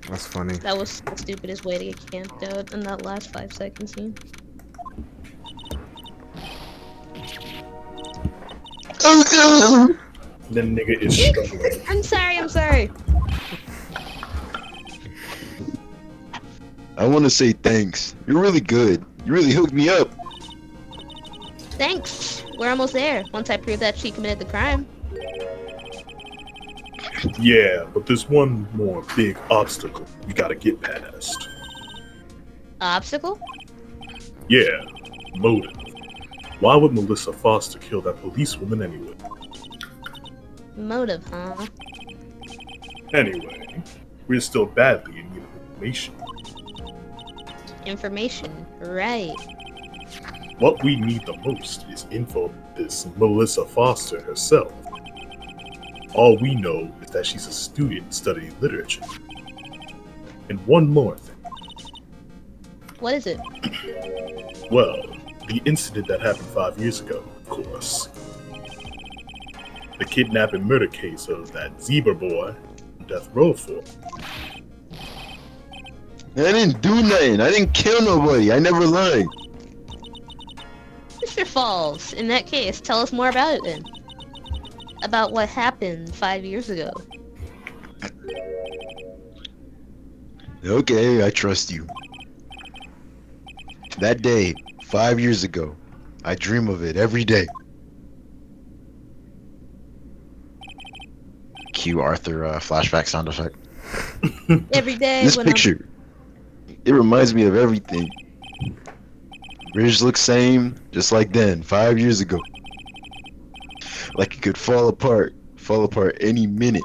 That's funny. That was the stupidest way to get camped out in that last 5 second scene. Then nigga is struggling. I'm sorry, I'm sorry. I want to say thanks. You're really good. You really hooked me up. Thanks. We're almost there. Once I prove that she committed the crime. Yeah, but there's one more big obstacle we gotta get past. Obstacle? Yeah, motive. Why would Melissa Foster kill that policewoman anyway? Motive, huh? Anyway, we're still badly in need of information. Information. Right. What we need the most is info on this Melissa Foster herself. All we know is that she's a student studying literature. And one more thing. What is it? Well, the incident that happened 5 years ago, of course. The kidnap and murder case of that zebra boy on death row for. I didn't do nothing. I didn't kill nobody. I never lied. Mr. Falls, in that case, tell us more about it then. About what happened 5 years ago. Okay, I trust you. That day, 5 years ago, I dream of it every day. Cue Arthur flashback sound effect. Every day This when picture, it reminds me of everything. Bridge looks same, just like then, 5 years ago. Like it could fall apart any minute.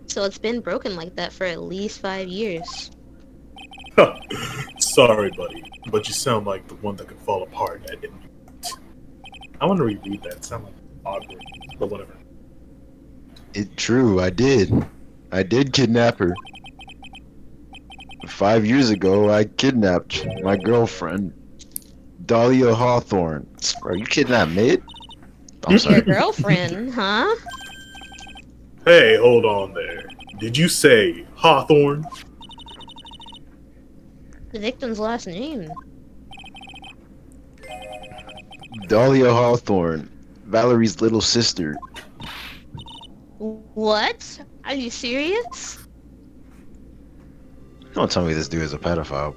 So it's been broken like that for at least 5 years. Sorry, buddy, but you sound like the one that could fall apart at any moment. I want to reread that. It sounds like awkward, but whatever. It's true, I did. I did kidnap her. 5 years ago, I kidnapped my girlfriend, Dahlia Hawthorne. Are you kidnapped mid? I'm Your sorry. girlfriend, huh? Hey, hold on there. Did you say Hawthorne? The victim's last name. Dahlia Hawthorne, Valerie's little sister. What? Are you serious? Don't tell me this dude is a pedophile.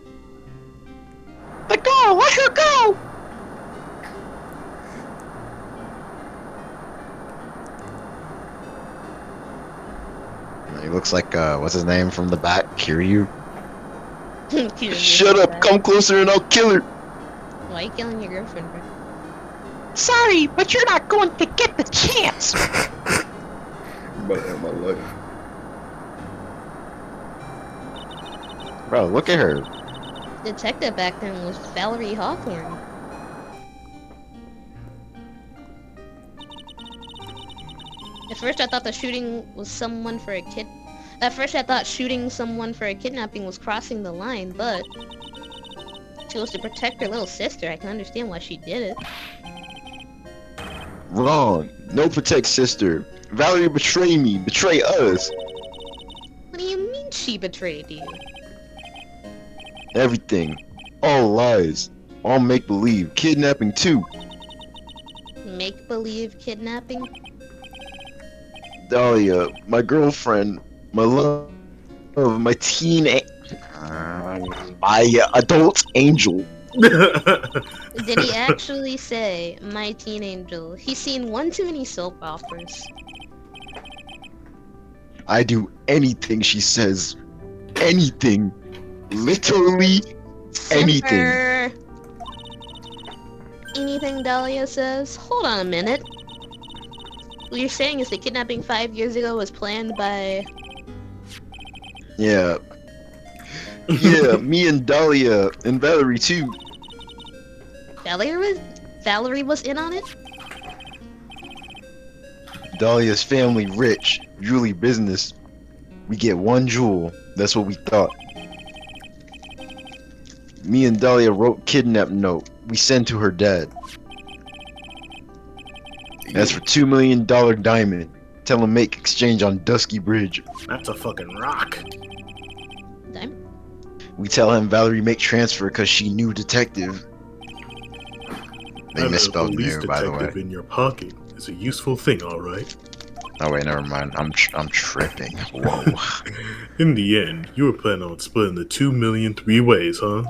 Let go! Let her go! He looks like, what's his name from the back? Kiryu? Shut up! Come closer and I'll kill her! Why are you killing your girlfriend, bro? Sorry, but you're not going to get the chance! But my life. Bro, look at her. Detective back then was Valerie Hawthorne. At first I thought the shooting was someone for a kid. At first I thought shooting someone for a kidnapping was crossing the line, but she was to protect her little sister. I can understand why she did it. Wrong. No protect sister. Valerie betray me. Betray us. What do you mean she betrayed you? Everything. All lies. All make-believe. Kidnapping too. Make-believe kidnapping? Dahlia, my girlfriend, my love, my my adult angel. Did he actually say, my teen angel? He's seen one too many soap operas. I do anything she says. Anything. Literally anything. Simper. Anything Dahlia says? Hold on a minute. What you're saying is the kidnapping 5 years ago was planned by... Yeah. Yeah, me and Dahlia and Valerie too. Valerie was in on it? Dahlia's family rich, Julie business. We get one jewel. That's what we thought. Me and Dahlia wrote kidnap note. We sent to her dad. That's for $2 million diamond. Tell him make exchange on Dusky Bridge. That's a fucking rock. Diamond. We tell him Valerie make transfer cause she knew detective. They Having a misspelled police new, by the way. detective in your pocket is a useful thing, all right. Oh wait, never mind. I'm tripping. Whoa. In the end, you were planning on splitting the 2 million 3 ways, huh?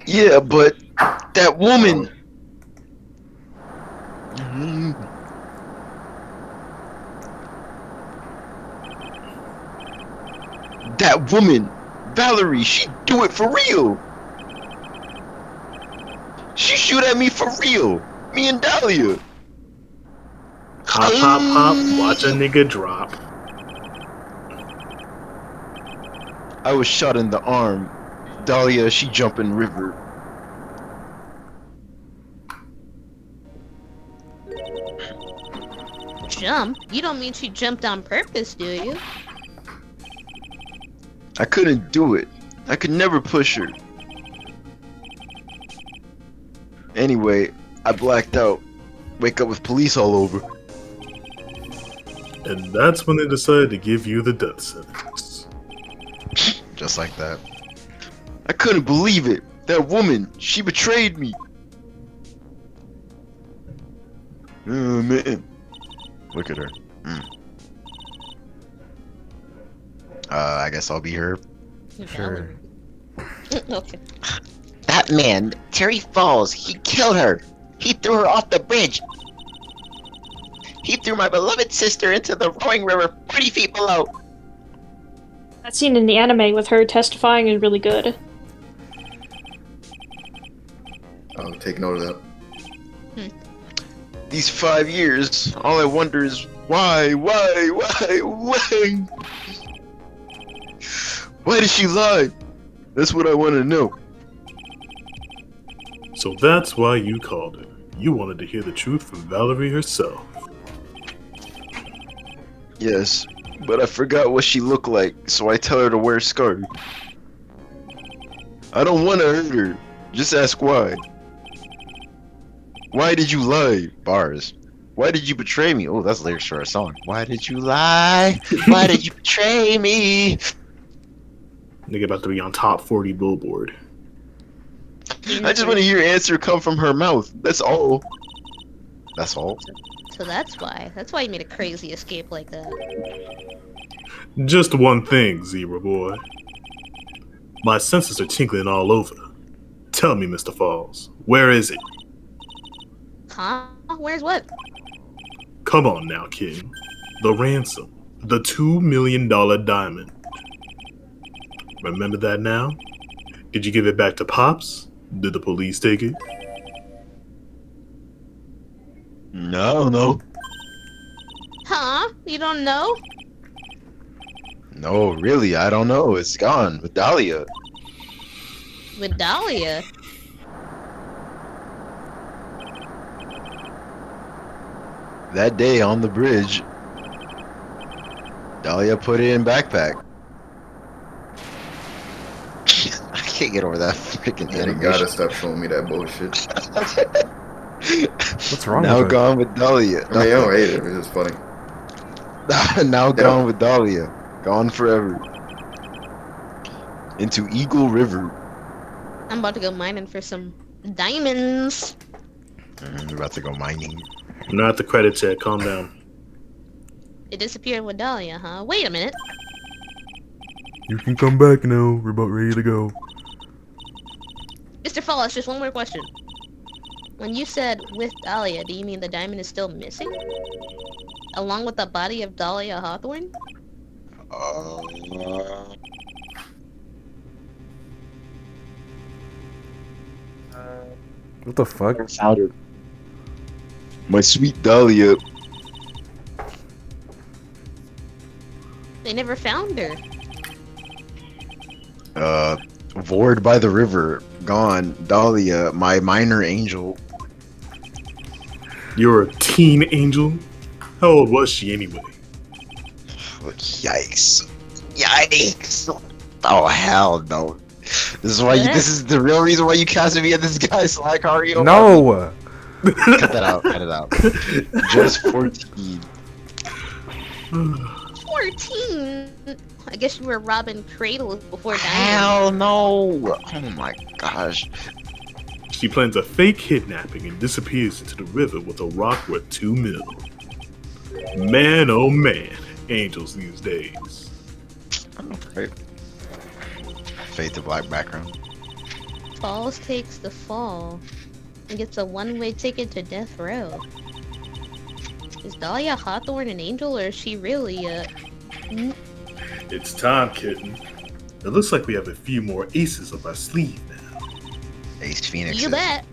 Yeah, but that woman. Mhm. That woman, Valerie, she do it for real. She shoot at me for real. Me and Dahlia. Hop, hop, hop, watch a nigga drop. I was shot in the arm. Dahlia, she jump in river. Jump? You don't mean she jumped on purpose, do you? I couldn't do it. I could never push her. Anyway, I blacked out. Wake up with police all over. And that's when they decided to give you the death sentence. Just like that. I couldn't believe it. That woman, she betrayed me. Oh man. Look at her. I guess I'll be her. Sure. Okay. That man, Terry Falls, he killed her. He threw her off the bridge. He threw my beloved sister into the rowing river 40 feet below. That scene in the anime with her testifying is really good. I'll take note of that. These 5 years, all I wonder is why? Why did she lie? That's what I want to know. So that's why you called her. You wanted to hear the truth from Valerie herself. Yes, but I forgot what she looked like, so I tell her to wear a scarf. I don't want to hurt her. Just ask why. Why did you lie? Bars. Why did you betray me? Oh, that's lyrics for a song. Why did you lie? Why did you betray me? Nigga about to be on top 40 billboard. I just want to hear an answer come from her mouth. That's all. That's all. So that's why. That's why you made a crazy escape like that. Just one thing, Zebra boy. My senses are tingling all over. Tell me, Mr. Falls, where is it? Huh? Where's what? Come on now, kid. The ransom. The $2 million diamond. Remember that now? Did you give it back to Pops? Did the police take it? No, no. Huh? You don't know? No, really, I don't know. It's gone with Dahlia. With Dahlia? That day on the bridge, Dahlia put it in backpack. I can't get over that freaking Yeah, you animation. gotta stop showing me that bullshit. What's wrong Now with her? gone with Dahlia. I mean, I don't hate it. It's just funny. Now gone with Dahlia. Gone forever. Into Eagle River. I'm about to go mining for some diamonds. We're about to go mining. Not the credits yet, calm down. It disappeared with Dahlia, huh? Wait a minute. You can come back now. We're about ready to go. Mr. Falls, just one more question. When you said with Dahlia, do you mean the diamond is still missing? Along with the body of Dahlia Hawthorne? What the fuck? My sweet Dahlia. They never found her. Vored by the river. Gone. Dahlia, my minor angel. You're a teen angel? How old was she anyway? Yikes. Yikes. Oh, hell no. This is why you, this is the real reason why you casted me at this guy's like Hario. No! Cut that out. Cut it out. Just 14. 14? I guess you were robbing cradles before dying. Hell no! Oh my gosh. She plans a fake kidnapping and disappears into the river with a rock worth 2 mil. Man, oh man, angels these days. Fade to black background. Falls takes the fall and gets a one-way ticket to death row. Is Dahlia Hawthorne an angel, or is she really It's time, kitten. It looks like we have a few more aces up our sleeve now. Ace Phoenix. You bet.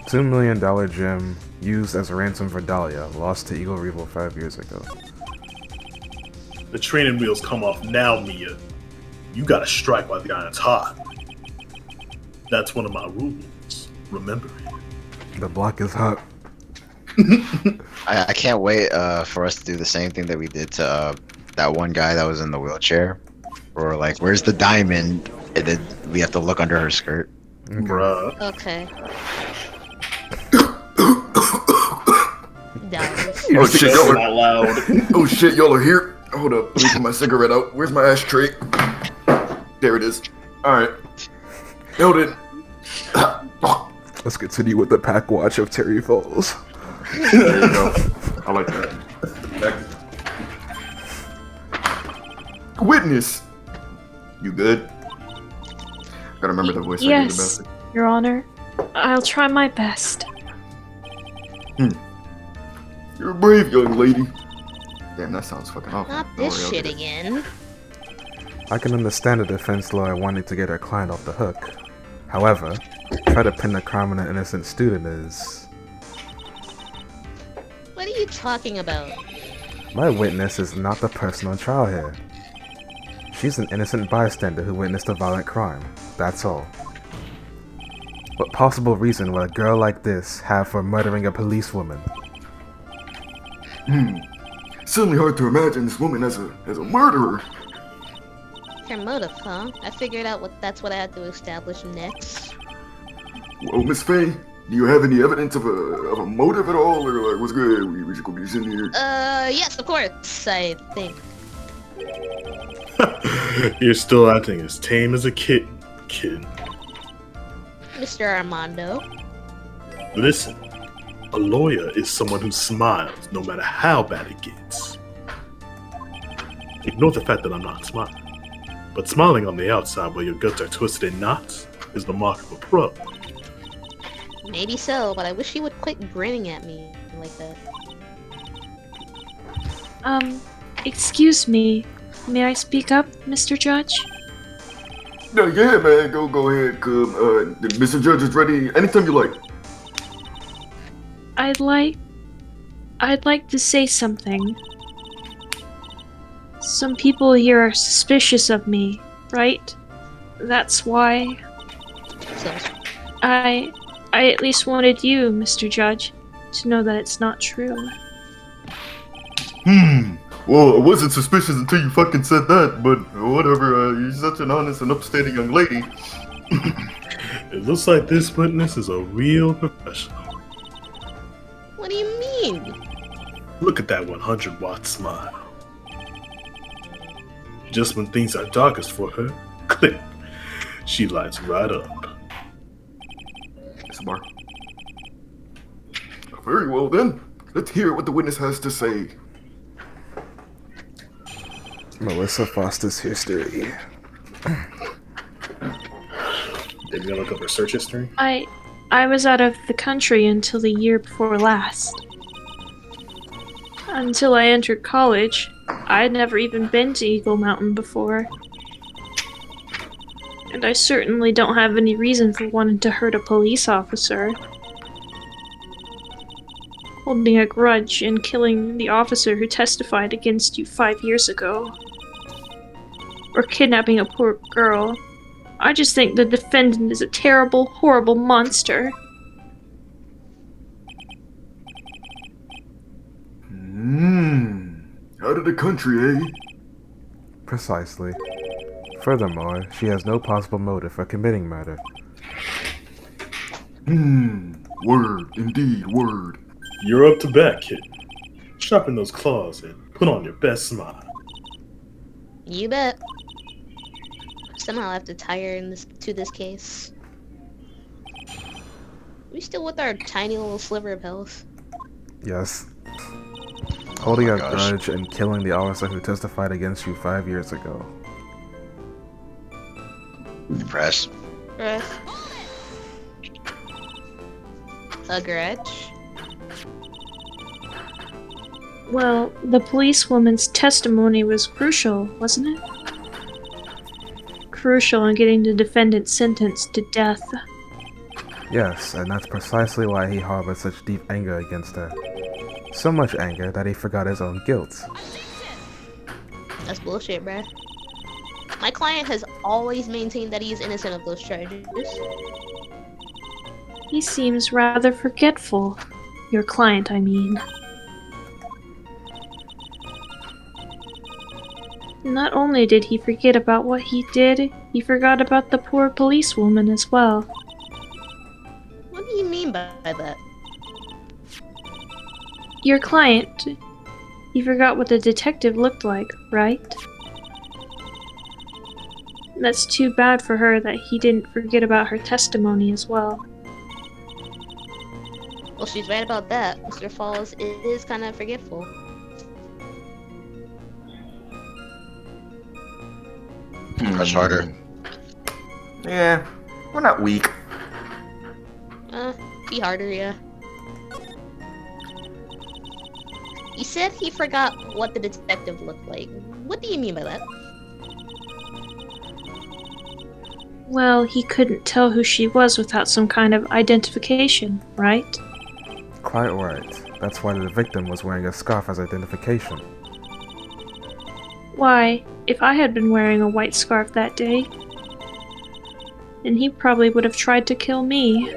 $2 million gem used as a ransom for Dahlia, lost to Eagle Revel 5 years ago. The training wheels come off now, Mia. You gotta strike while the iron's hot. That's one of my rules. Remember it. The block is hot. I can't wait for us to do the same thing that we did to that one guy that was in the wheelchair. Or like, where's the diamond? And then we have to look under her skirt. Okay. Bruh. Okay. Dies. Oh shit, y'all are out loud. Oh shit, y'all are here. Hold up, let me put my cigarette out. Where's my ashtray? There it is. Alright. Held it. Let's continue with the pack watch of Terry Falls. There you go. I like that. Next. Witness. You good? Gotta remember the voice. I gave the Yes, bastard. Your Honor. I'll try my best. You're a brave young lady. Damn, that sounds fucking awful. Not Don't this worry, I'll shit get it. again. I can understand the defense lawyer wanting to get her client off the hook. However, try to pin the crime on an innocent student is... What are you talking about? My witness is not the person on trial here. She's an innocent bystander who witnessed a violent crime. That's all. What possible reason would a girl like this have for murdering a policewoman? Certainly hard to imagine this woman as a murderer. Her motive, huh? I figured out that's what I had to establish next. Well, Miss Faye, do you have any evidence of a motive at all, or like what's good? We should go be sitting here. Yes, of course, I think. You're still acting as tame as a kitten, kid. Mr. Armando. Listen, a lawyer is someone who smiles no matter how bad it gets. Ignore the fact that I'm not smiling. But smiling on the outside while your guts are twisted in knots is the mark of a pro. Maybe so, but I wish he would quit grinning at me like that. Excuse me. May I speak up, Mr. Judge? No, yeah, man, go ahead, come. Mr. Judge is ready anytime you like. I'd like to say something. Some people here are suspicious of me, right? That's why So, I at least wanted you, Mr. Judge, to know that it's not true. Well, I wasn't suspicious until you fucking said that, but whatever, you're such an honest and upstanding young lady. It looks like this witness is a real professional. what do you mean? Look at that 100-watt smile. Just when things are darkest for her, click, she lights right up. Smart. Very well then. Let's hear what the witness has to say. Melissa Foster's history. Did you look up her search history? I was out of the country until the year before last. Until I entered college, I had never even been to Eagle Mountain before. And I certainly don't have any reason for wanting to hurt a police officer. Holding a grudge and killing the officer who testified against you 5 years ago. Or kidnapping a poor girl. I just think the defendant is a terrible, horrible monster. Out of the country, eh? Precisely. Furthermore, she has no possible motive for committing murder. Word, indeed, word. You're up to bat, kid. Sharpen those claws and put on your best smile. You bet. Somehow I have to tire to this case. We still with our tiny little sliver of health? Yes. Holding a gosh. grudge and killing the officer who testified against you 5 years ago. Impressed. Breath. A grudge? Well, the policewoman's testimony was crucial, wasn't it? Crucial in getting the defendant sentenced to death. Yes, and that's precisely why he harbored such deep anger against her. So much anger that he forgot his own guilt. That's bullshit, bruh. My client has always maintained that he is innocent of those charges. He seems rather forgetful. Your client, I mean. Not only did he forget about what he did, he forgot about the poor policewoman as well. What do you mean by that? Your client, he forgot what the detective looked like, right? That's too bad for her that he didn't forget about her testimony as well. Well, she's right about that. Mr. Falls is kind of forgetful. Press harder. Yeah, we're not weak. Be harder, yeah. You said he forgot what the detective looked like. What do you mean by that? Well, he couldn't tell who she was without some kind of identification, right? Quite right. That's why the victim was wearing a scarf as identification. Why, if I had been wearing a white scarf that day, then he probably would have tried to kill me.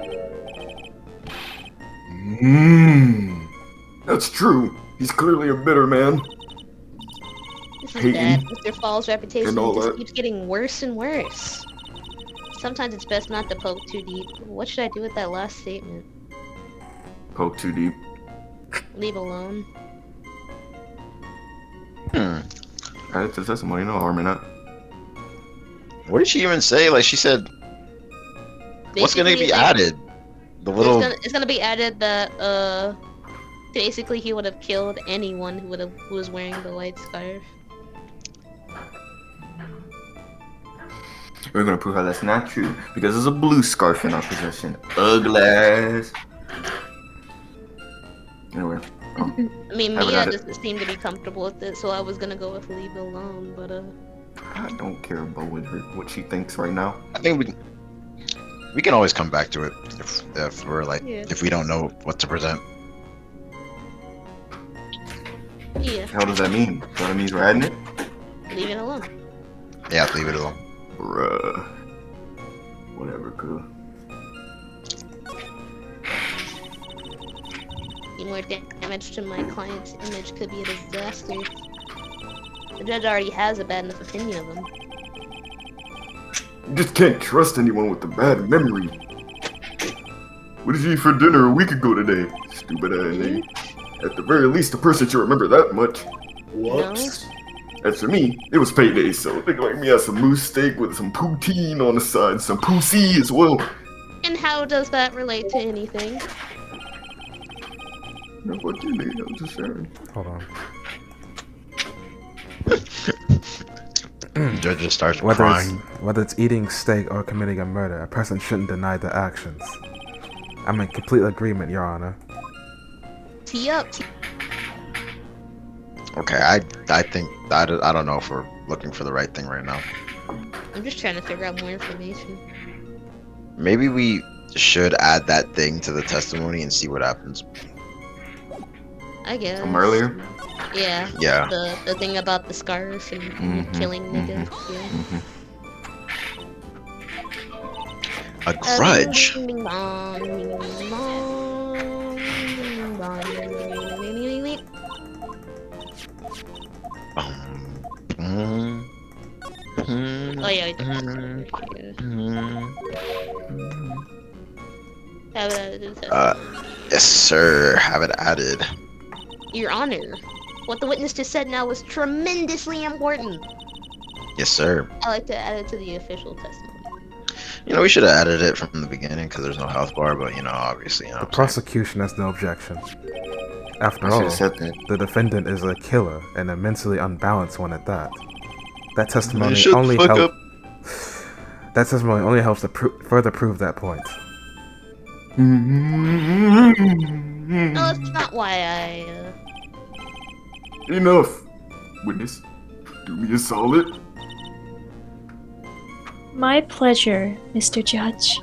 That's true. He's clearly a bitter man. This is Hating bad. Mr. Falls' reputation and all just that. keeps getting worse and worse. Sometimes it's best not to poke too deep. What should I do with that last statement? Poke too deep. Leave alone. It's a testimony, no harm in that. What did she even say? Like, she said, what's gonna Basically, be like, added? The little. It's gonna be added that basically he would have killed anyone who was wearing the white scarf. We're gonna prove how that's not true because there's a blue scarf in our possession. Ugly ass. Anyway, I mean, Haven't Mia had it. doesn't seem to be comfortable with it, so I was gonna go with leave it alone, but I don't care about what she thinks right now. I think we can always come back to it if we're like Yeah. if we don't know what to present. yeah, How does that mean? So that means we're adding it? leave it alone. Yeah, leave it alone. Bruh. Whatever, cool. Any more damage to my client's image could be a disaster. The judge already has a bad enough opinion of him. You just can't trust anyone with a bad memory. What did you eat for dinner a week ago today? Stupid ass lady. At the very least, the person should remember that much. Whoops. As for me, it was payday, so think like me had some moose steak with some poutine on the side, some pussy as well. And how does that relate to anything? No, what you need? I'm just sharing. Hold on. Judge just starts crying. Whether it's eating steak or committing a murder, a person shouldn't deny their actions. I'm in complete agreement, Your Honor. Tee up. Okay, I think I don't know if we're looking for the right thing right now. I'm just trying to figure out more information. Maybe we should add that thing to the testimony and see what happens. I guess. From earlier? Yeah. Yeah. The thing about the scarf and killing niggas. Yeah. A grudge. Bing, bong, bing, bong, bing, bong, bing, bing, bing, bing. Oh yeah. Have it added to the Uh, testimony. Yes, sir. Have it added. Your Honor, what the witness just said now was tremendously important. Yes, sir. I like to add it to the official testimony. You know, we should have added it from the beginning because there's no health bar, but you know, obviously, you know. The What I'm saying. prosecution has no objection. After I should all, have said that. the defendant is a killer, and a mentally unbalanced one at that. That testimony Shut only the fuck helps. up. That testimony only helps to further prove that point. No, that's not why I, Enough. Witness, do me a solid. My pleasure, Mr. Judge.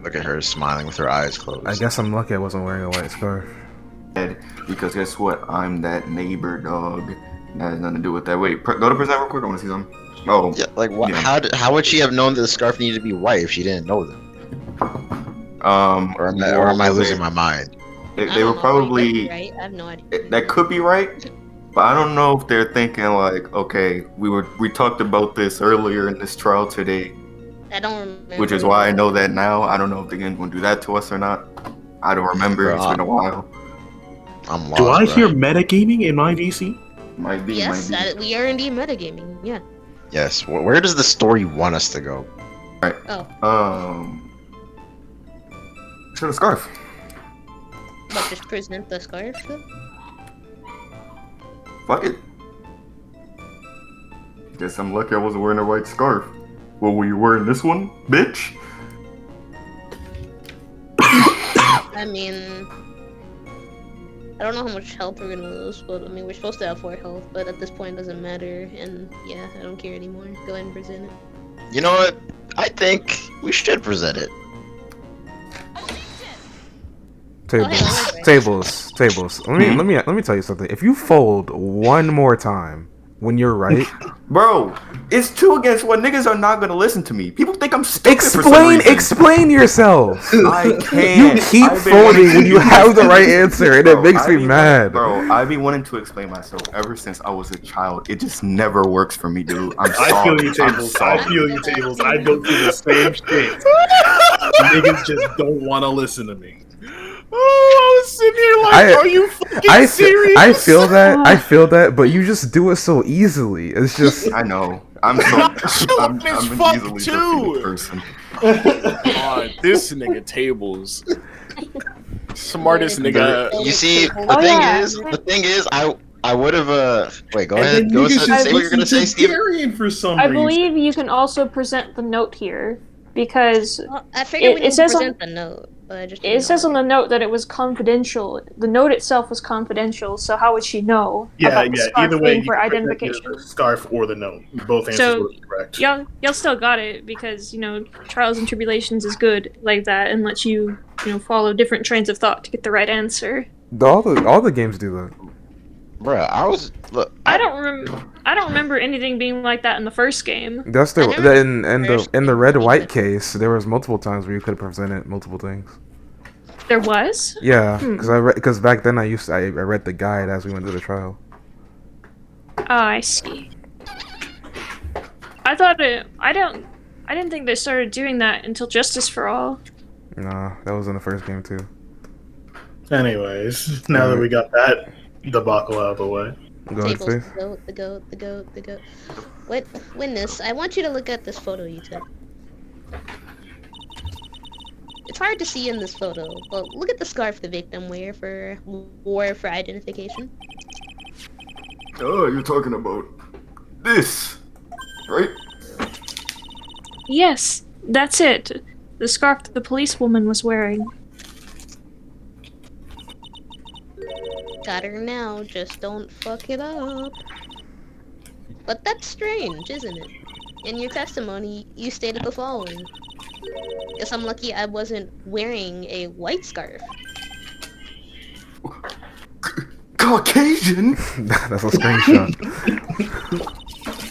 Look at her smiling with her eyes closed. I guess I'm lucky I wasn't wearing a white scarf. Because guess what? I'm that neighbor dog. That has nothing to do with that. Wait, go to present real quick. I want to see something. Oh, Yeah, like what? Yeah. How would she have known that the scarf needed to be white if she didn't know that? Or am I losing my mind? They I were don't know, probably. right? I have no idea. That could be right, but I don't know if they're thinking like, okay, we talked about this earlier in this trial today, I don't remember. which is why I know that now. I don't know if they're going to do that to us or not. I don't remember. It's been a while. I'm lost. Do I bro. hear metagaming in my VC? Might be. Yes, might be. we are indeed metagaming. Yeah. Yes. Where does the story want us to go? Oh, Should a scarf. but just present the scarf. Fuck it. Guess I'm lucky I wasn't wearing a white scarf. Well, were you wearing this one, bitch? I mean, I don't know how much health we're gonna lose, but I mean, we're supposed to have 4 health, but at this point it doesn't matter, and yeah, I don't care anymore. Go ahead and present it. You know what? I think we should present it. Tables. Let me tell you something. If you fold one more time when you're right, Bro, it's 2 against 1. Niggas are not gonna listen to me. People think I'm stupid for some reason. explain yourself. I You can't. keep I've been folding wanting when to you do have the that. right answer, and it makes I me be mad. Bro, I've been wanting to explain myself ever since I was a child. It just never works for me, dude. I'm sorry. I feel you, I'm Tables. sorry. I feel you, Tables. I go through the same shit. Niggas just don't want to listen to me. Oh, I was sitting here like, are you fucking serious? I feel that, but you just do it so easily. It's just I know. I'm an easily defeated person. God, this nigga Tables. Smartest nigga. You see, the Oh, yeah. thing is, I would have. Wait, go And ahead. then Go niggas ahead. Say just what you're gonna say, listen to Steve. Darian for some I reason. believe you can also present the note here because Well, I figured we It need to says on- present the note, but I just it says on the note that it was confidential. The note itself was confidential, so how would she know Yeah, about the yeah. scarf Either way, being you for can present identification? either the scarf or the note. Both answers So, were correct. Y'all still got it because trials and tribulations is good like that and lets you follow different trains of thought to get the right answer. all the games do that. Bruh, I don't remember anything being like that in the first game. That's I never in the red white case. There was multiple times where you could have presented multiple things. There was. Yeah, because back then I read the guide as we went to the trial. Oh, I see. I didn't think they started doing that until Justice for All. Nah, that was in the first game too. Anyways, now that we got that debacle out of the way. Go ahead, Tables, Steve. the goat. Witness, I want you to look at this photo you took. It's hard to see in this photo, but look at the scarf the victim wore for identification. Oh, you're talking about this, right? Yes, that's it. The scarf that the policewoman was wearing. Got her now, just don't fuck it up. But that's strange, isn't it? In your testimony, you stated the following. Guess I'm lucky I wasn't wearing a white scarf. Caucasian? That's a screenshot.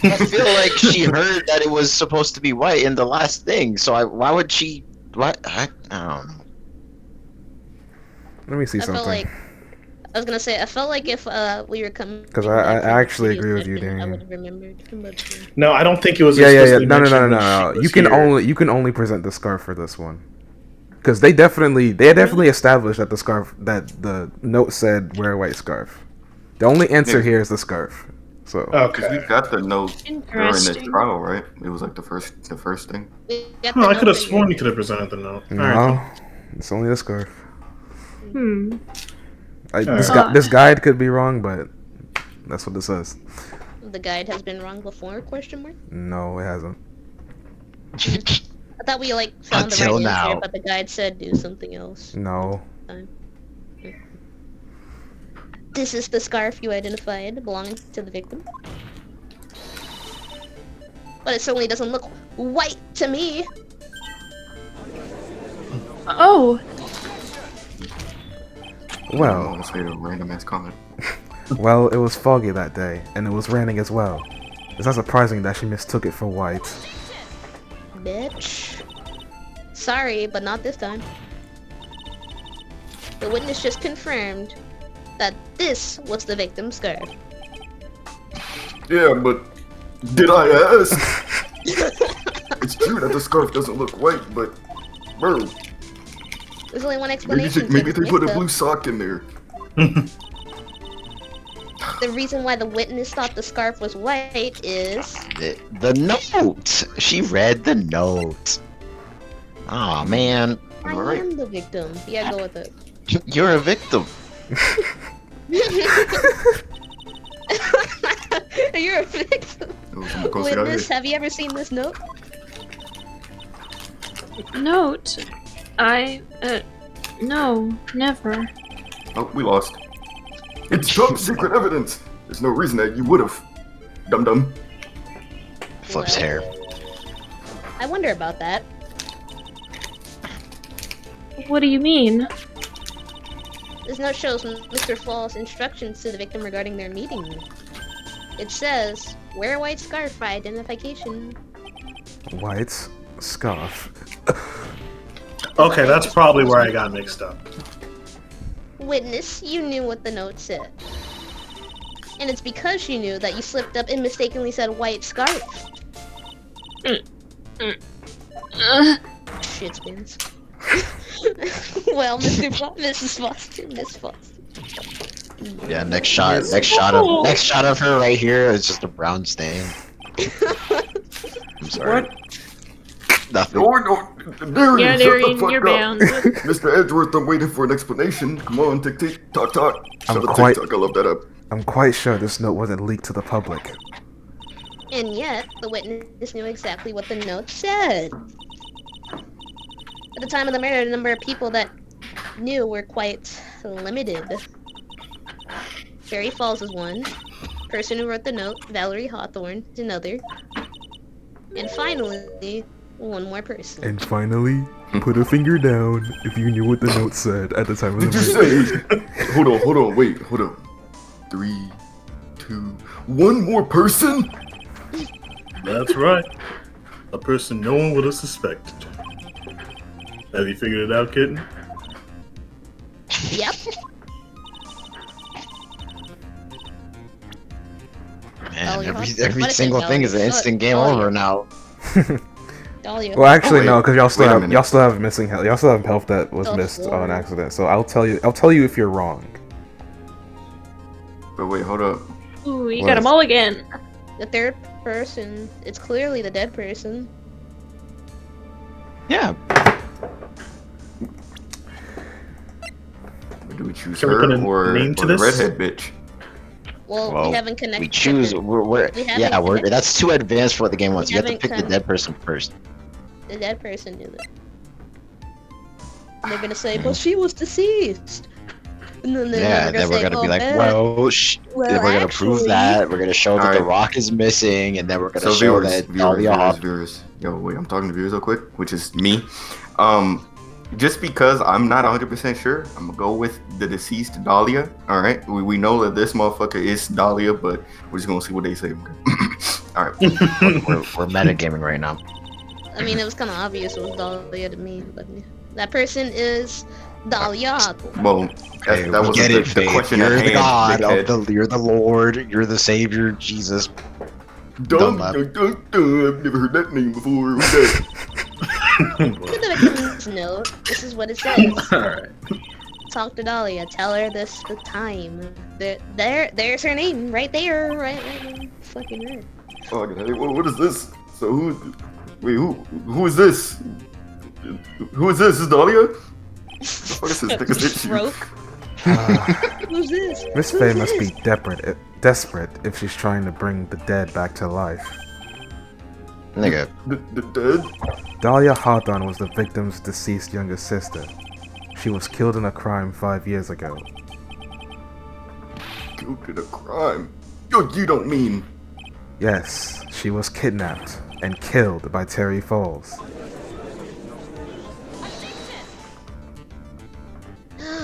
I feel like she heard that it was supposed to be white in the last thing. So why would she? What? I don't know. Let me see something. I was gonna say, I felt like if we were coming... Because I actually agree with you, I Daniel. would have remembered. But, No, I don't think it was. Yeah. explicitly No. mentioned when she You was can here. only present the scarf for this one. Because they definitely established that the note said wear a white scarf. The only answer here is the scarf. So Because we got the note during the Interesting. trial, right? It was like the first thing. We got Oh, the I note could have for sworn you. you could have presented the note. no, Alright. it's only the scarf. Alright. This guide could be wrong, but that's what it says. The guide has been wrong before? Question mark. No, it hasn't. I thought we like found the Until right answer, now. but the guide said do something else. No. This is the scarf you identified belonging to the victim. But it certainly doesn't look white to me. Oh, I Well, almost made a random ass comment. well, it was foggy that day, and it was raining as well. It's not surprising that she mistook it for white. Bitch. Sorry, but not this time. The witness just confirmed that this was the victim's scarf. Yeah, but did I ask? It's true that the scarf doesn't look white, but bro, There's only one explanation. maybe for they put a this, blue sock in there. The reason why the witness thought the scarf was white is The note. She read the note. Aw, man. I Am I right? am the victim. Yeah, go with it. You're a victim. You're a victim. It was some close guy. Witness, have you ever seen this note? note. No, never. Oh, we lost. It's top secret evidence. There's no reason that you would have. Dum dum. Flips Well, hair. I wonder about that. What do you mean? This note shows Mr. Fall's instructions to the victim regarding their meeting. It says, wear a white scarf for identification. White scarf. Okay, that's probably where I got mixed up. Witness, you knew what the note said. And it's because you knew that you slipped up and mistakenly said white scarf. Shit spins. Well, Mrs. Foster, Miss Foster. Yeah, next shot of her right here is just a brown stain. I'm sorry. What? Nothing. No, Darian, Yeah, shut the Darian, fuck you're up. bound. Mr. Edgeworth, I'm waiting for an explanation. Come on, tick tick, talk talk. Shut the quite- TikTok, I love that up. I'm quite sure this note wasn't leaked to the public. And yet, the witness knew exactly what the note said. At the time of the murder, the number of people that knew were quite limited. Barry Falls is one. Person who wrote the note, Valerie Hawthorne, is another. And finally, one more person. And finally, put a finger down if you knew what the note said at the time of Did you the murder. say? Hold on, wait, hold on. 3, 2, 1 more person? That's right. A person no one would have suspected. Have you figured it out, kitten? Yep. Man, Dahlia every Hawthorne. What if single it thing is an Dahlia? instant game Dahlia. over now. Dahlia. Well, actually, Oh, no, wait. because y'all still Wait a have minute. y'all still have missing health. Y'all still have health that was Oh, missed Lord. on accident. So I'll tell you if you're wrong. But wait, hold up. Ooh, you What? got them all again. The third person. It's clearly the dead person. Yeah. Do we choose Can we her put a or name to the this? redhead bitch? Well, Well, we haven't connected. We choose. We're We haven't yeah. We're connected. that's too advanced for what the game wants. We You have to haven't pick the con- dead person first. The dead person knew that. And they're gonna say, "But she was deceased." And then they're Yeah. gonna Then we're say, gonna be "Oh, like, man, well, well, then we're gonna prove actually-" that. We're gonna show that the Alright. rock is missing, and then we're gonna So show viewers, that Dahlia Hawthorne. viewers. Yo, wait, I'm talking to viewers real quick, which is me. Just because I'm not 100% sure, I'm gonna go with the deceased Dahlia. All right, we know that this motherfucker is Dahlia, but we're just gonna see what they say. All right, We're metagaming right now. I mean, it was kind of obvious it was Dahlia to me, but that person is Dahlia Hawthorne. well, Hey, that we was get the, it, the Faith. question You're at the hand. God dickhead. you're the Lord. You're the Savior, Jesus. Dum, Dumb dum, dum, dum. I've never heard that name before. Who's that? Look at the victim's note. This is what it says. Alright. Talk to Dahlia. Tell her this the time. There's her name right there. Right in fucking red. Oh, okay. What is this? So who is this? Who is this? Is Dahlia? The fuck is this nigga's issue? Broke. Who's this? Miss Who's Faye must be this? desperate if she's trying to bring the dead back to life. Nigga, The dead? Dahlia Hawthorne was the victim's deceased younger sister. She was killed in a crime 5 years ago. Killed in a crime? Yo, you don't mean... Yes, she was kidnapped and killed by Terry Falls.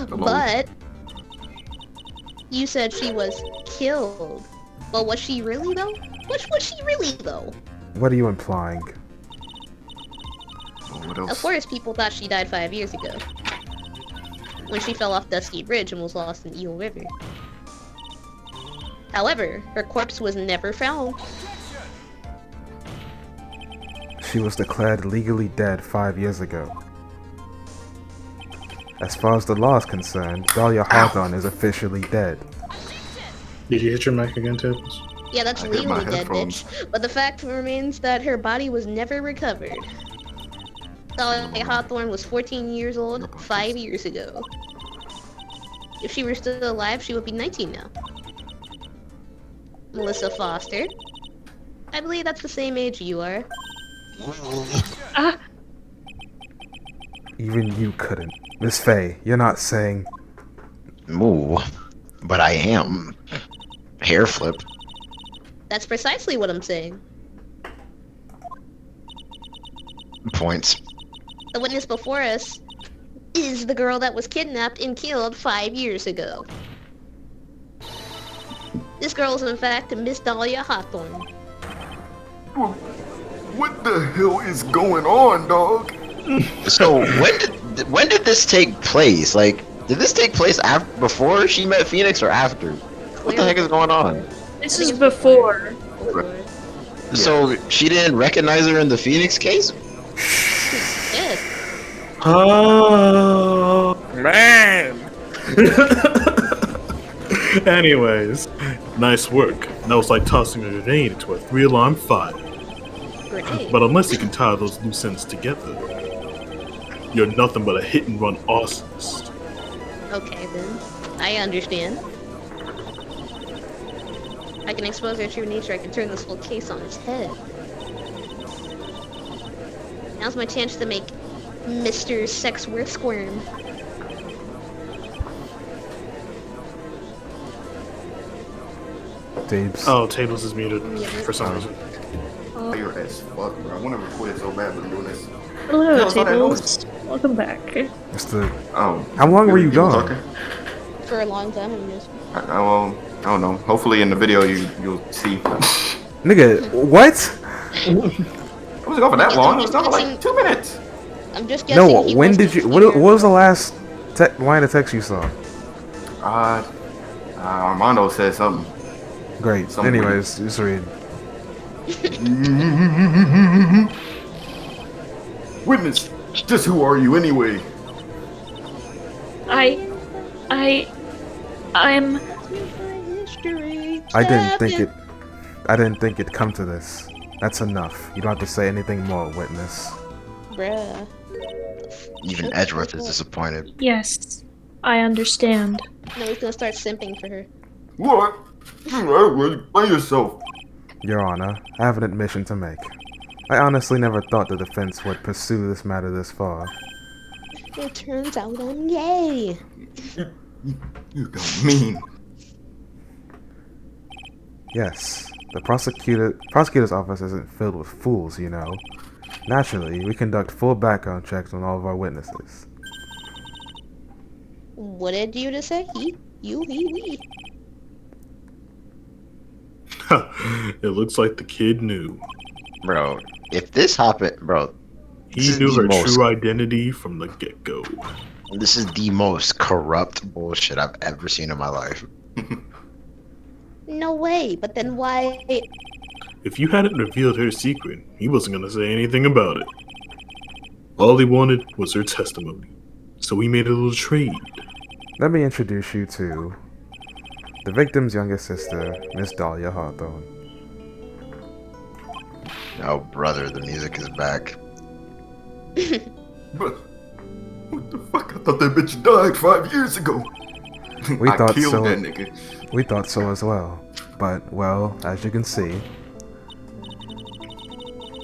But you said she was killed. But was she really though? Was she really though? What are you implying? Oh, what else? Of course, people thought she died 5 years ago, when she fell off Dusky Bridge and was lost in Eel River. However, her corpse was never found. She was declared legally dead 5 years ago. As far as the law is concerned, Dahlia Hawthorne is officially dead. Did you hit your mic again, Tables? Yeah, that's I hit my legally dead, headphones. bitch. But the fact remains that her body was never recovered. Dahlia Hawthorne was 14 years old 5 years ago. If she were still alive, she would be 19 now. Melissa Foster. I believe that's the same age you are. Ah, Even you couldn't. Miss Faye, you're not saying... moo. But I am. Hair flip. That's precisely what I'm saying. Points. The witness before us is the girl that was kidnapped and killed 5 years ago. This girl is in fact Miss Dahlia Hawthorne. What the hell is going on, dog? So when did this take place? Like, did this take place before she met Phoenix or after? What the heck is going on? this is before. So she didn't recognize her in the Phoenix case? Yes. Oh man. Anyways, nice work. That was like tossing a grenade into a 3-alarm fire. Grenade. But unless you can tie those loose ends together, you're nothing but a hit-and-run arsonist. Okay then. I understand. I can expose her true nature. I can turn this whole case on its head. Now's my chance to make Mr. Sexworth squirm. Dabes. Oh, Tables is muted for some reason. You're as fuck, bro. I want to record it so bad, but I'm doing this. Hello, How's all that Tables. Welcome back. Mr. Oh. How long were you people gone? talking? For a long time, I guess. I don't know. Hopefully in the video you'll see. Nigga, what? I wasn't gone for that long. It was gone for like 2 minutes. I'm just guessing. No, he when wasn't did you... What here. was the last line of text you saw? Armando said something. Great. Something Anyways, just read. Witness, just who are you anyway? I'm I didn't think it'd come to this. That's enough. You don't have to say anything more, witness. Bruh. Even Edgeworth is disappointed. yes. I understand. No, he's gonna start simping for her. What? Play yourself. Your Honor, I have an admission to make. I honestly never thought the defense would pursue this matter this far. It turns out I'm gay. You don't mean. Yes, the prosecutor's office isn't filled with fools, you know. Naturally, we conduct full background checks on all of our witnesses. What did you just say? He, you, he, we. It looks like the kid knew. Bro, if this happened, bro, He This is knew the her most- true identity from the get-go. this is the most corrupt bullshit I've ever seen in my life. No way, but then why? If you hadn't revealed her secret, he wasn't gonna say anything about it. All he wanted was her testimony. So we made a little trade. Let me introduce you to the victim's younger sister, Miss Dahlia Hawthorne. Oh, brother, the music is back. But what the fuck? I thought that bitch died 5 years ago. We I thought killed so. that nigga. We thought so as well. But, well, as you can see,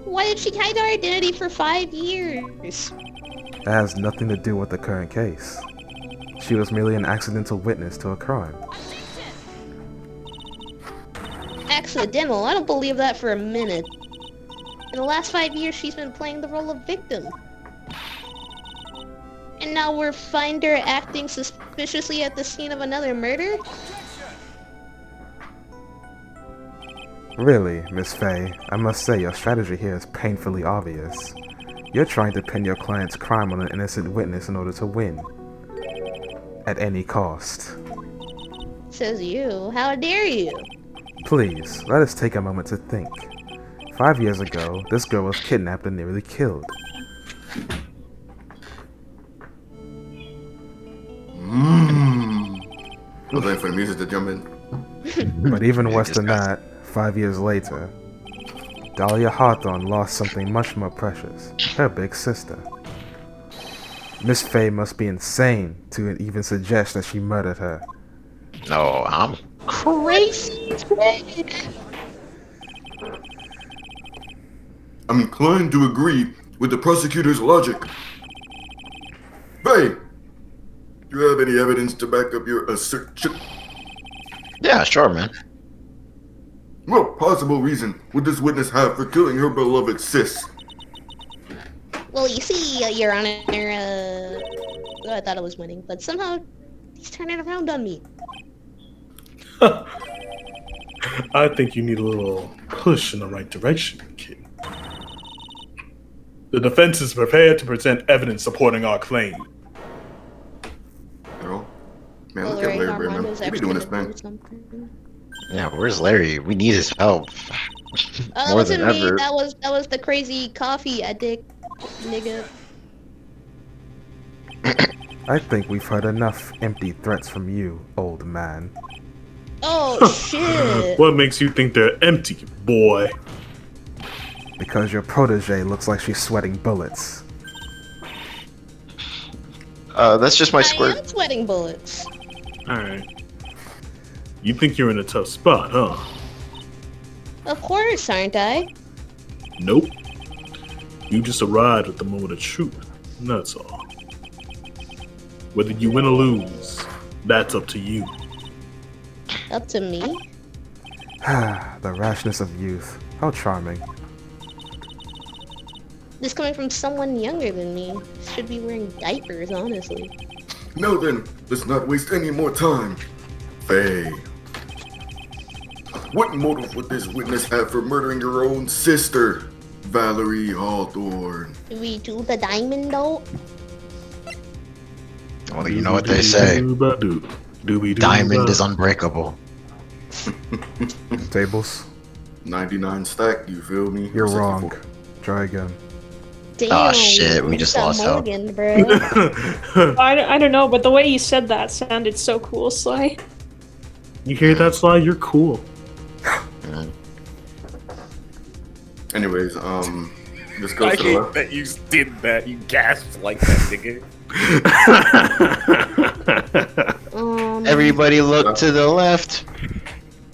Why did she hide her identity for 5 years? it has nothing to do with the current case. She was merely an accidental witness to a crime. Accidental? I don't believe that for a minute. In the last 5 years, she's been playing the role of victim. And now we're find her acting suspiciously at the scene of another murder? Really, Miss Faye, I must say your strategy here is painfully obvious. You're trying to pin your client's crime on an innocent witness in order to win. At any cost. Says you. How dare you? Please, let us take a moment to think. 5 years ago, this girl was kidnapped and nearly killed. I was waiting for the music to jump in. But even worse than that, 5 years later, Dahlia Hawthorne lost something much more precious, her big sister. Miss Faye must be insane to even suggest that she murdered her. No, I'm crazy. I'm inclined to agree with the prosecutor's logic. Faye, do you have any evidence to back up your assertion? Yeah, sure, man. What possible reason would this witness have for killing her beloved sis? Well, you see, Your Honor, I thought I was winning, but somehow he's turning around on me. I think you need a little push in the right direction, kid. The defense is prepared to present evidence supporting our claim. Girl, man, Well, look at Larry Larry, man. Armando's He be actually doing this, gonna man. do something. Yeah, where's Larry? We need his help. That More wasn't than me. ever. That was the crazy coffee addict, nigga. I think we've heard enough empty threats from you, old man. Oh shit! What makes you think they're empty, boy? Because your protege looks like she's sweating bullets. That's just my I squirt. am sweating bullets. Alright. You think you're in a tough spot, huh? Of course, aren't I? Nope. You just arrived at the moment of truth. That's all. Whether you win or lose, that's up to you. Up to me? The rashness of youth. How charming. This coming from someone younger than me. Should be wearing diapers, honestly. Now then, let's not waste any more time. Faye, what motive would this witness have for murdering your own sister, Valerie Hawthorne? Do we do the diamond though? Well, you know what they say. Diamond is unbreakable. Tables? 99 stack, you feel me? You're 64. wrong. Try again. Damn, Aw, shit, we just got lost help. mulligan, bro. I don't know, but the way you said that sounded so cool, Sly. You hear that, Sly? You're cool. Anyways, this goes I to the hate left. that you did that. You gasped like that, nigga. Everybody look to the left.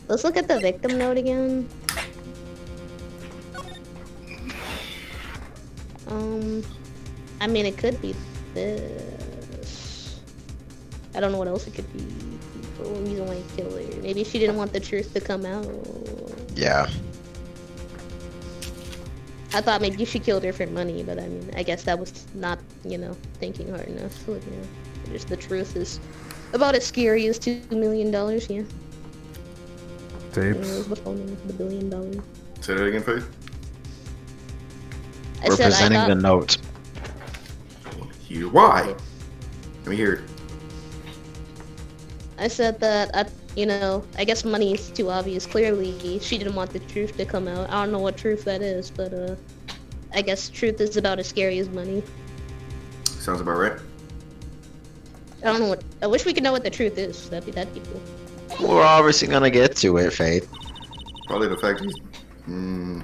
Let's look at the victim note again. I mean, it could be this. I don't know what else it could be. For what reason why he killed her. Maybe she didn't want the truth to come out. Yeah. I thought maybe she killed her for money, but I mean, I guess that was not, thinking hard enough. Look, just the truth is about as scary as $2 million, yeah. Tapes? The phone with the $1 billion. Say that again, Faye. I We're said I presenting thought, the note. Here, why? Let me hear it. I said that, I guess money is too obvious. Clearly, she didn't want the truth to come out. I don't know what truth that is, but, I guess truth is about as scary as money. Sounds about right. I don't know what. I wish we could know what the truth is. That'd be cool. We're obviously gonna get to it, Faith. Probably the fact he's. Mm,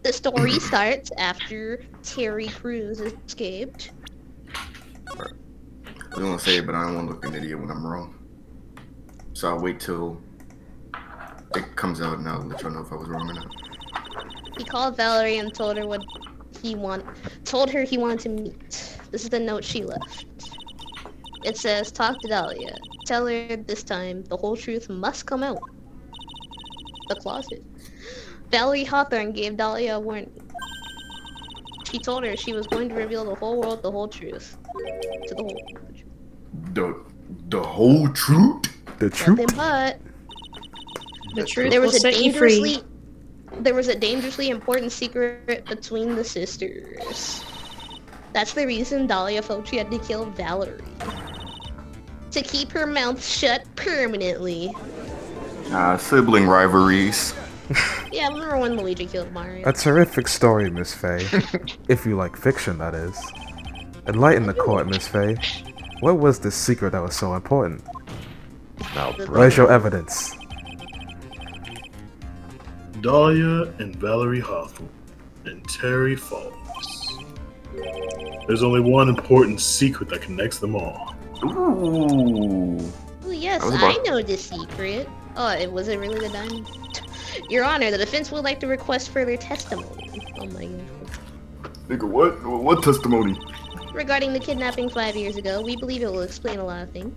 The story starts after Terry Crews escaped. I was gonna say it, but I don't want to look an idiot when I'm wrong. So I'll wait till it comes out and I'll let y'all know if I was wrong or not. He called Valerie and told her told her he wanted to meet. This is the note she left. It says, talk to Dahlia. Tell her this time the whole truth must come out. The closet. Valerie Hawthorne gave Dahlia a warning. She told her she was going to reveal the whole world the whole truth. To the whole world. The whole truth? The truth? Nothing but The truth there will was a set you free. dangerously important secret between the sisters. That's the reason Dahlia felt she had to kill Valerie. To keep her mouth shut permanently. Sibling rivalries. Yeah, remember when Luigi killed Mario? A terrific story, Miss Faye. If you like fiction, that is. Enlighten the court, Miss Faye. What was this secret that was so important? Now, Where's your evidence? Dahlia and Valerie Hawthorne and Terry Falls. There's only one important secret that connects them all. Ooh. Oh yes, That was I about- know the secret. Oh, was it really the diamond? Your Honor, the defense would like to request further testimony. Oh my god. Nigga, what? What testimony? Regarding the kidnapping 5 years ago, we believe it will explain a lot of things.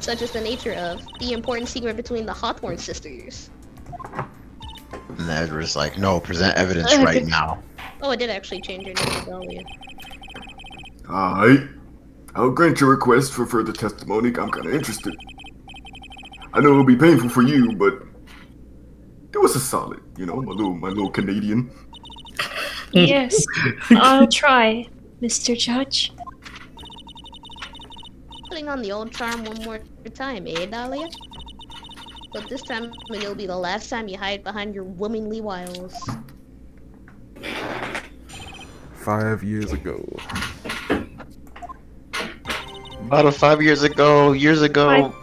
Such as the nature of the important secret between the Hawthorne sisters. And Edward's like, no, present evidence right now. Oh, it did actually change her name to Dahlia. Alright. I'll grant your request for further testimony. I'm kinda interested. I know it'll be painful for you, but it was a solid, you know, my little Canadian. Yes, I'll try, Mr. Judge. Putting on the old charm one more time, eh, Dahlia? But this time, it'll be the last time you hide behind your womanly wiles. 5 years ago. About 5 years ago, Five-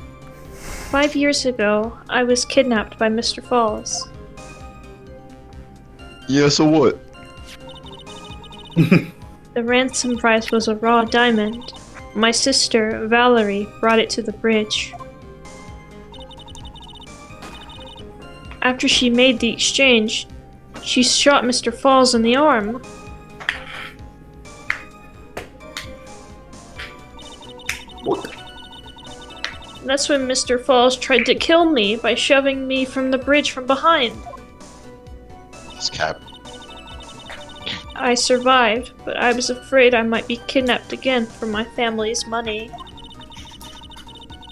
5 years ago, I was kidnapped by Mr. Falls. yeah, so what? The ransom price was a raw diamond. My sister, Valerie, brought it to the bridge. After she made the exchange, she shot Mr. Falls in the arm. What? That's when Mr. Falls tried to kill me by shoving me from the bridge from behind. It's Cap. I survived, but I was afraid I might be kidnapped again for my family's money.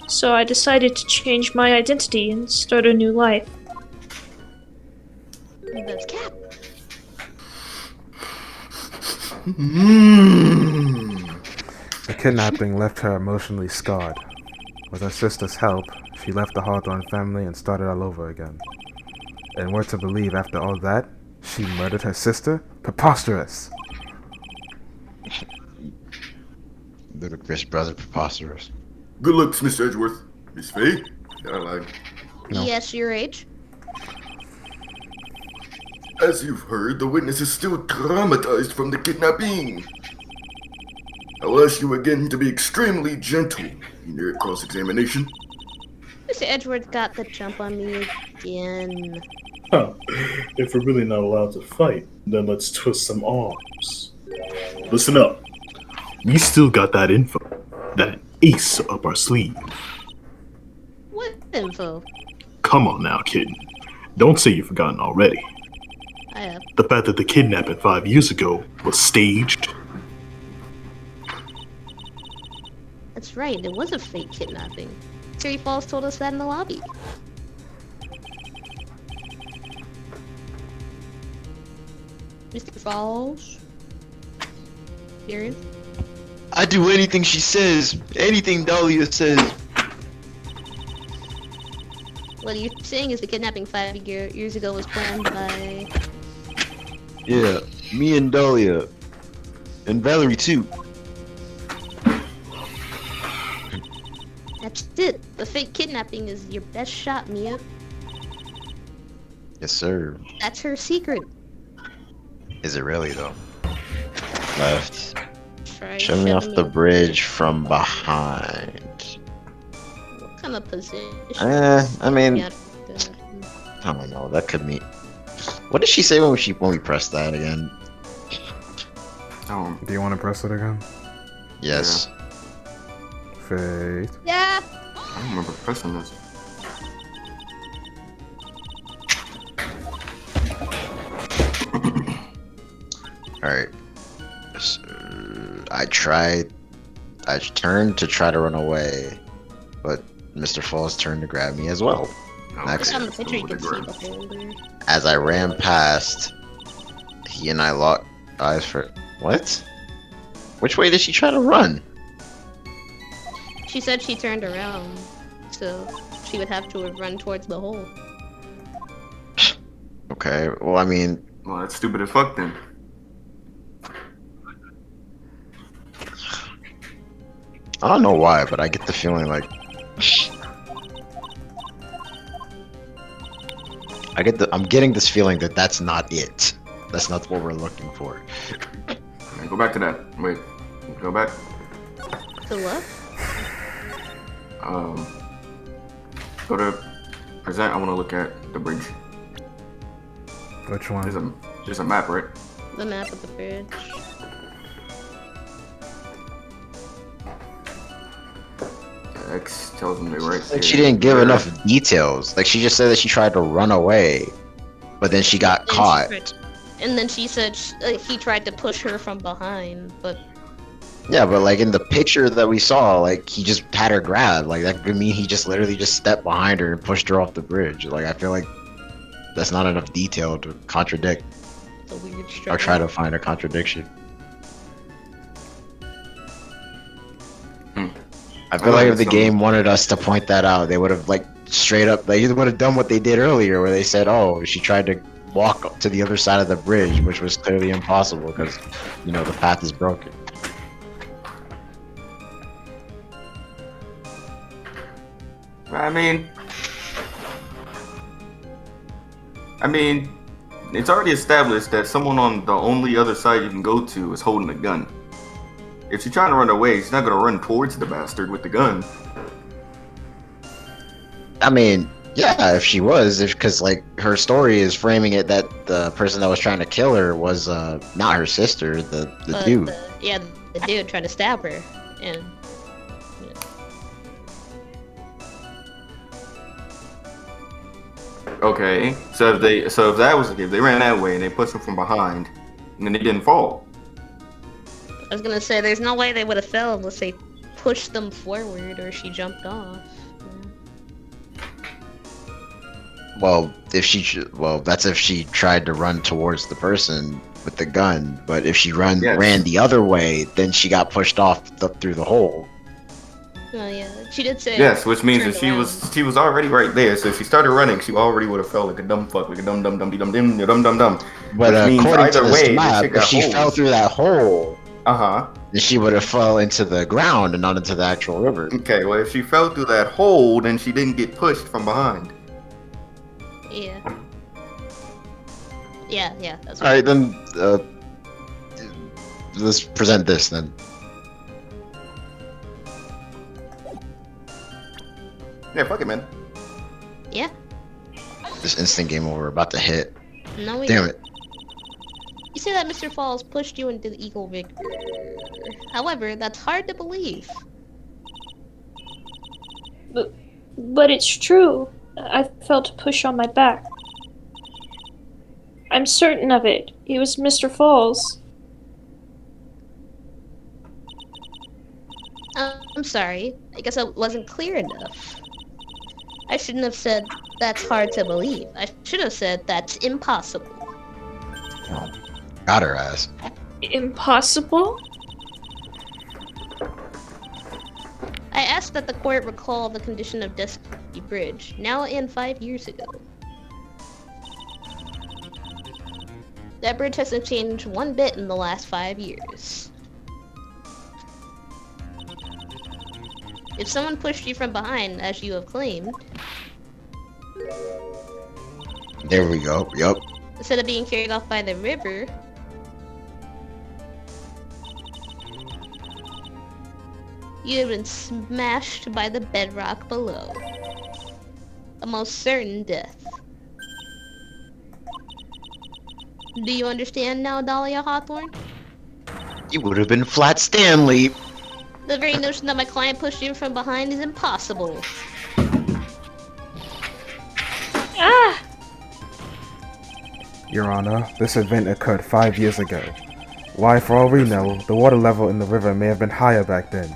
So I decided to change my identity and start a new life. That's Cap. The kidnapping left her emotionally scarred. With her sister's help, she left the Hawthorne family and started all over again. And we're to believe after all that, she murdered her sister? Preposterous! Ludicrous brother preposterous. Good looks, Miss Edgeworth. Miss Faye? I lied. No. Yes, your age. As you've heard, the witness is still traumatized from the kidnapping. I will ask you again to be extremely gentle in your cross-examination. Mr. Edgeworth got the jump on me again. Huh. If we're really not allowed to fight, then let's twist some arms. Listen up. We still got that info. That ace up our sleeve. What info? Come on now, kid. Don't say you've forgotten already. I have. The fact that the kidnapping 5 years ago was staged. That's right, it was a fake kidnapping. Terry Falls told us that in the lobby. Mr. Falls? Serious? I do anything she says. Anything Dahlia says. What you're saying is the kidnapping 5 years ago was planned by... Yeah, me and Dahlia. And Valerie too. That's it. The fake kidnapping is your best shot, Mia. Yes, sir. That's her secret. Is it really though? Left. Try Show me off shoving the me- bridge from behind. What kind of position? I mean, Yeah, I don't know. That could mean. What did she say when we pressed that again? Oh, Do you want to press it again? Yes. Faith. yeah. I don't remember pressing this. All right. So, I turned to try to run away, but Mr. Falls turned to grab me as well. Next. On the picture, you With can the see the holder. As I ran past, he and I locked eyes for. What? Which way did she try to run? She said she turned around, so she would have to have run towards the hole. Okay, well, I mean, Well, that's stupid as fuck then. I don't know why, but I get the feeling like. I'm getting this feeling that that's not it. That's not what we're looking for. Okay, go back to that. Wait. Go back. To what? Go to present. I want to look at the bridge. Which one? There's a map, right? The map of the bridge. X tells them they're right Like there. she didn't give enough details. Like she just said that she tried to run away, but then she got And she caught. and then she said he tried to push her from behind, but Yeah, but like in the picture that we saw, like he just had her grabbed. Like that could mean he just literally just stepped behind her and pushed her off the bridge. Like I feel like that's not enough detail to contradict it's a weird or struggle. try to find a contradiction. I feel like if the game wanted us to point that out, they would have like straight up, they would have done what they did earlier, where they said, "Oh, she tried to walk up to the other side of the bridge," which was clearly impossible because, you know, the path is broken. I mean, it's already established that someone on the only other side you can go to is holding a gun. If she's trying to run away, she's not gonna run towards the bastard with the gun. I mean, yeah, if she was, because like her story is framing it that the person that was trying to kill her was not her sister, the But dude. the dude tried to stab her, and Okay, so if that was the case, they ran that way and they pushed him from behind, and then they didn't fall. I was gonna say there's no way they would have fell unless they pushed them forward or she jumped off. Well, that's if she tried to run towards the person with the gun. But if she ran the other way, then she got pushed off through the hole. Oh yeah, she did say. Yes, which means turned that she around. was already right there. So if she started running, she already would have felt like a dumb fuck, like a dumb. But Which means according to either this way, this map, shit if got she holes. fell through that hole, then she would have fell into the ground and not into the actual river. Okay, well if she fell through that hole, then she didn't get pushed from behind. Yeah. Yeah, that's All right, then let's present this then. Yeah, fuck it, man. Yeah. This instant game over, about to hit. No, we Damn it. You say that Mr. Falls pushed you into the eagle rig. However, that's hard to believe. But it's true. I felt a push on my back. I'm certain of it. It was Mr. Falls. I'm sorry. I guess I wasn't clear enough. I shouldn't have said that's hard to believe. I should have said that's impossible. Got her ass. Impossible? I asked that the court recall the condition of Dusty Bridge, now and 5 years ago. That bridge hasn't changed one bit in the last 5 years. If someone pushed you from behind, as you have claimed, There we go. Yup. instead of being carried off by the river, you have been smashed by the bedrock below. A most certain death. Do you understand now, Dahlia Hawthorne? You would have been Flat Stanley. The very notion that my client pushed you from behind is impossible. Ah! Your Honor, this event occurred 5 years ago. Why, for all we know, the water level in the river may have been higher back then.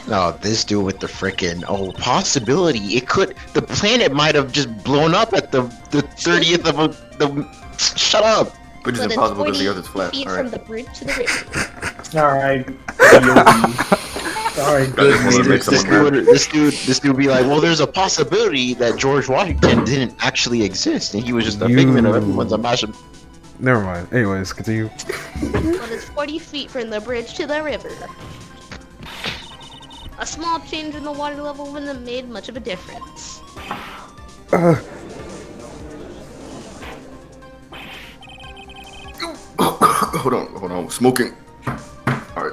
No, this dude with the frickin' possibility. It could. The planet might have just blown up at the 30th of the. Shut up. Which is But it's impossible because 40 the Earth is flat. feet All from right. the bridge to the river. Alright. Alright, I just wanna good. make someone mad. This dude be like, well, there's a possibility that George Washington didn't actually exist, and he was just a figment of everyone's imagination. Never mind. Anyways, continue. But it's 40 feet from the bridge to the river. A small change in the water level wouldn't have made much of a difference. Hold on, smoking. Alright.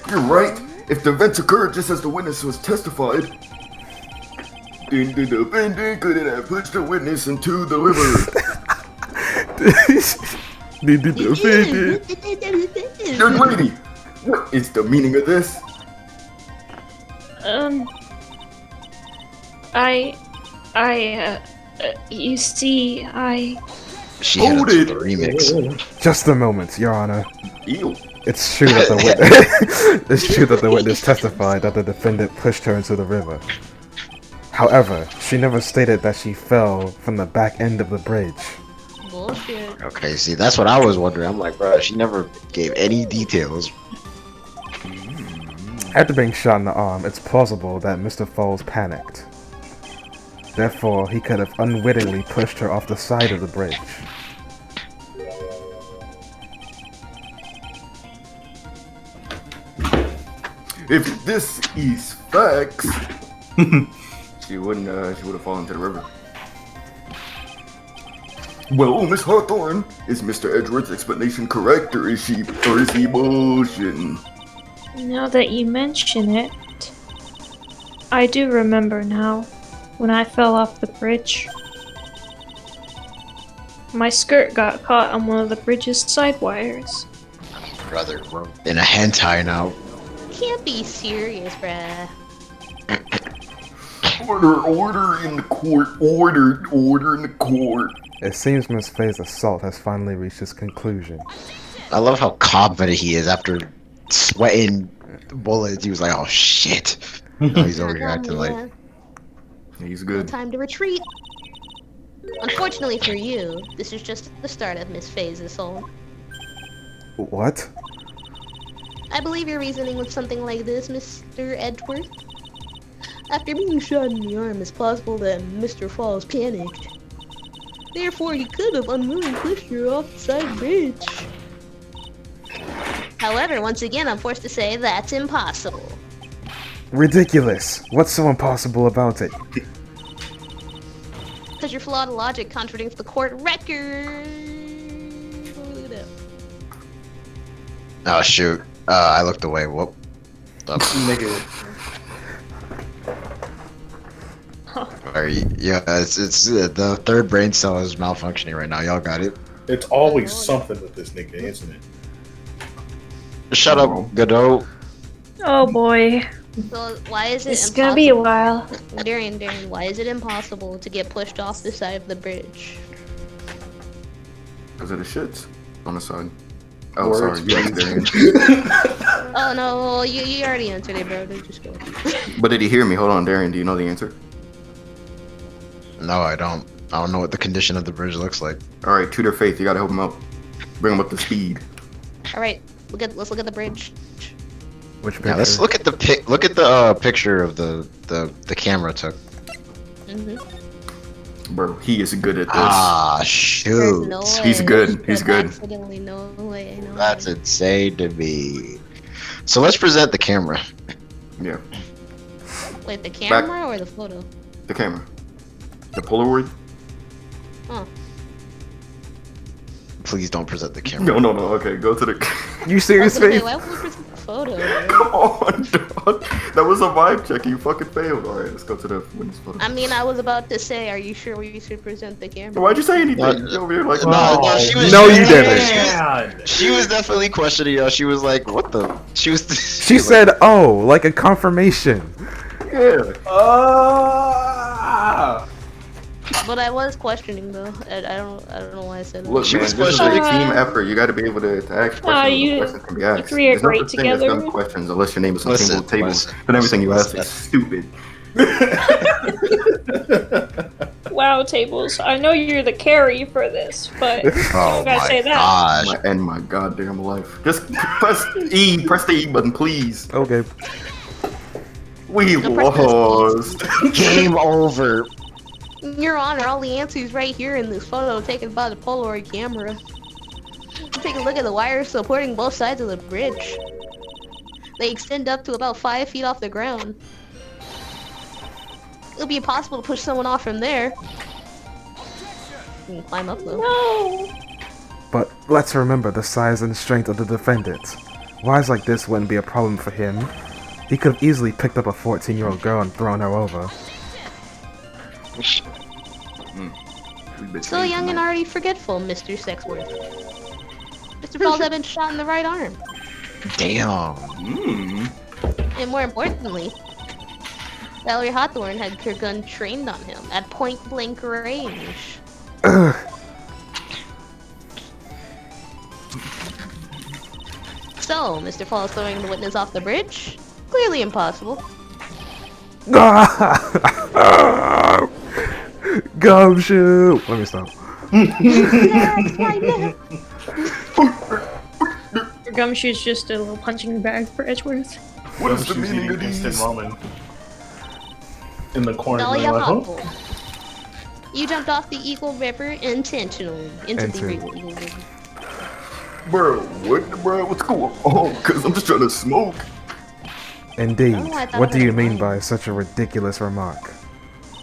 You're right. If the events occurred just as the witness was testified, then the defendant couldn't have pushed the witness into the river. Young lady, what is the meaning of this? You see, She Hold had it. a remix. Just a moment, Your Honor. Ew. It's true that the witness. It's true that the witness testified that the defendant pushed her into the river. However, she never stated that she fell from the back end of the bridge. Bullshit. Okay, see, that's what I was wondering. I'm like, bro, she never gave any details. After being shot in the arm, it's plausible that Mr. Falls panicked. Therefore, he could have unwittingly pushed her off the side of the bridge. If this is facts, she would have fallen into the river. Well, Miss Hawthorne, is Mr. Edgeworth's explanation correct, or is he bullshitting? now that you mention it, I do remember now when I fell off the bridge. My skirt got caught on one of the bridge's side wires. Brother, we're in a hentai now. Can't be serious, bruh. Order in the court. Order in the court. It seems Miss Faye's assault has finally reached its conclusion. I love how confident he is after sweating bullets. He was like, oh shit. Now he's over here acting like. He's No good. time to retreat. Unfortunately for you, this is just the start of Miss Faye's assault. What? I believe your reasoning with something like this, Mr. Edgeworth. After being shot in the arm, it's plausible that Mr. Falls panicked. Therefore, he could have unwillingly pushed her off the side bridge. However, once again, I'm forced to say that's impossible. Ridiculous! What's so impossible about it? Because your flawed logic contradicts the court record. Look at that. Oh shoot. I looked away. Whoop. Nigga. Yeah, it's the third brain cell is malfunctioning right now. Y'all got it. It's always something with this nigga, isn't it? Shut up, Godot. Oh boy, So why is it it's gonna be a while. Darian, why is it impossible to get pushed off the side of the bridge? Because of the shits on the side. Oh, Words. sorry. You asked Darian. Oh no, you already answered it, bro. Just go. But did he hear me? Hold on, Darian. Do you know the answer? No, I don't. I don't know what the condition of the bridge looks like. All right, tutor Faith. You gotta help him out. Bring him up to speed. All right, let's look at the bridge. Which picture? Yeah, let's look at the picture of the camera took. Bro, he is good at this. Ah, There's shoot. no way. He's good, he's good. Accidentally, no way. No That's way. insane to me. So let's present the camera. Yeah. Wait, the camera or the photo? The camera. The Polaroid? Huh. Please don't present the camera. No. Okay, go to the. You serious, Wait, Faith? why would we present the photo? Come on, dog. That was a vibe check. You fucking failed. All right, let's go to the witness photo. I mean, I was about to say, are you sure we should present the camera? Why'd you say anything? What? You over here like, No, she was. No, you didn't. Man. She was definitely questioning y'all. She was like, "What the?" She was. She said, "Oh, like a confirmation." yeah. But I was questioning though. I don't know why I said that. Look, She man, was this is a questioning. team effort. You got to be able to ask questions. you- Questions can be asked. three are There's no great such thing as together. dumb questions unless your name is on Listen, single table. listen. Then everything you ask Listen. is stupid. Wow, Tables. I know you're the carry for this, but Oh I gotta my say that. gosh! And my goddamn life. Just press E. Press the E button, please. Okay. We No, press this, lost. Game over. Your Honor, all the answers right here in this photo taken by the Polaroid camera. Take a look at the wires supporting both sides of the bridge. They extend up to about 5 feet off the ground. It'll be impossible to push someone off from there. You can climb up though. No. But let's remember the size and strength of the defendant. Wires like this wouldn't be a problem for him. He could have easily picked up a 14-year-old girl and thrown her over. So young and already forgetful, Mr. Sexworth. Mr. Falls had been shot in the right arm. Damn. And more importantly, Valerie Hawthorne had her gun trained on him at point-blank range. So, Mr. Falls throwing the witness off the bridge? Clearly impossible. Gumshoe! Let me stop. Gumshoe's just a little punching bag for Edgeworth. What is the She's meaning eating of instant these? ramen in the corner. Dahlia Going like, huh? Hawthorne. You jumped off the Eagle River intentionally into the Into- Eagle River. Bro, what's going on? Cause I'm just trying to smoke. Indeed. Oh, I thought What it do was you mean fine. by such a ridiculous remark?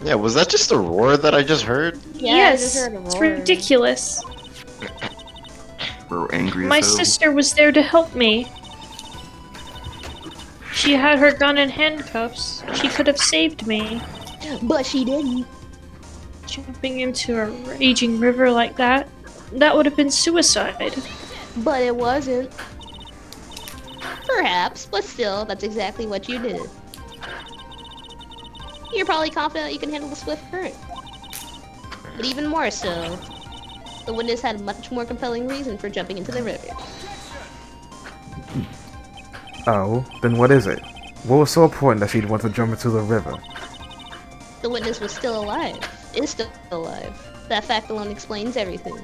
Yeah, was that just a roar that I just heard? Yeah, I Yes, just heard a it's roar. ridiculous. Bro, angry My as hell. sister was there to help me. She had her gun in handcuffs. She could have saved me. But she didn't. Jumping into a raging river like that would have been suicide. But it wasn't. Perhaps, but still, that's exactly what you did. You're probably confident you can handle the swift current. But even more so, the witness had a much more compelling reason for jumping into the river. Oh, then what is it? What was so important that she'd want to jump into the river? The witness was still alive. Is still alive. That fact alone explains everything.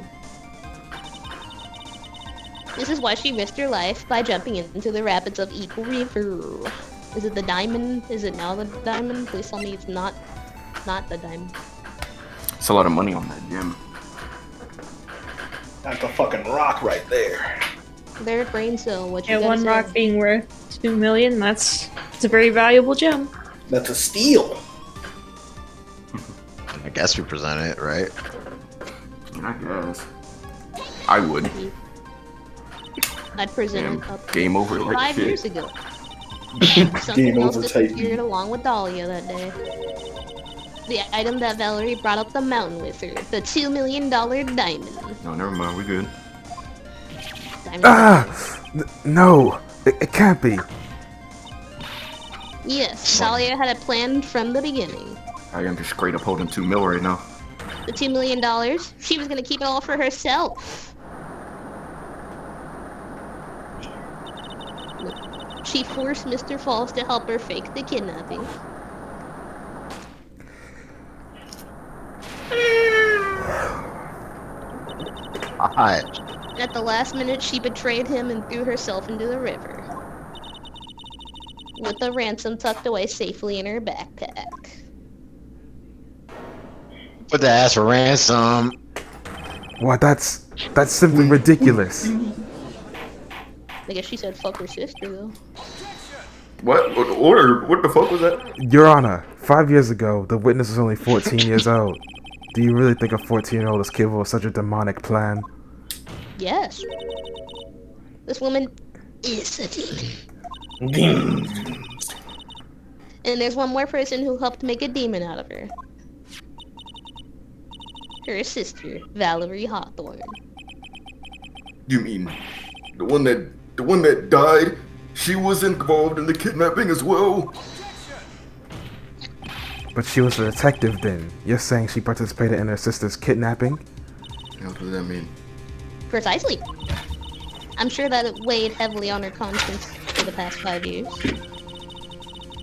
This is why she risked her life by jumping into the rapids of Eagle River. Is it the diamond? Is it now the diamond? Please tell me it's not the diamond. It's a lot of money on that gym. That's a fucking rock right there. Their brain cell, what you Yeah, gotta one say. rock being worth 2 million, it's a very valuable gem. That's a steal. I guess we present it, right? I guess. I would. I'd present Damn. it up Game over like 5 shit. years ago. Game Something else over type. disappeared along with Dahlia that day. The item that Valerie brought up the mountain with her. The $2 million diamond. No, never mind. We good. Diamond. Ah! No! It can't be. Yes, Dahlia had it planned from the beginning. I am just straight up holding 2 mil right now. The $2 million, she was gonna keep it all for herself. She forced Mr. Falls to help her fake the kidnapping. Hot. At the last minute, she betrayed him and threw herself into the river. With the ransom tucked away safely in her backpack. Put the ass for ransom. Why, that's simply ridiculous. I guess she said fuck her sister, though. What? Order? What the fuck was that? Your Honor, 5 years ago, the witness was only 14 years old. Do you really think a 14-year-old is capable of such a demonic plan? Yes. This woman is a demon. And there's one more person who helped make a demon out of her. Her sister, Valerie Hawthorne. You mean the one that died? She was involved in the kidnapping as well. But she was a detective then. You're saying she participated in her sister's kidnapping? What does that mean? Precisely. I'm sure that it weighed heavily on her conscience for the past 5 years.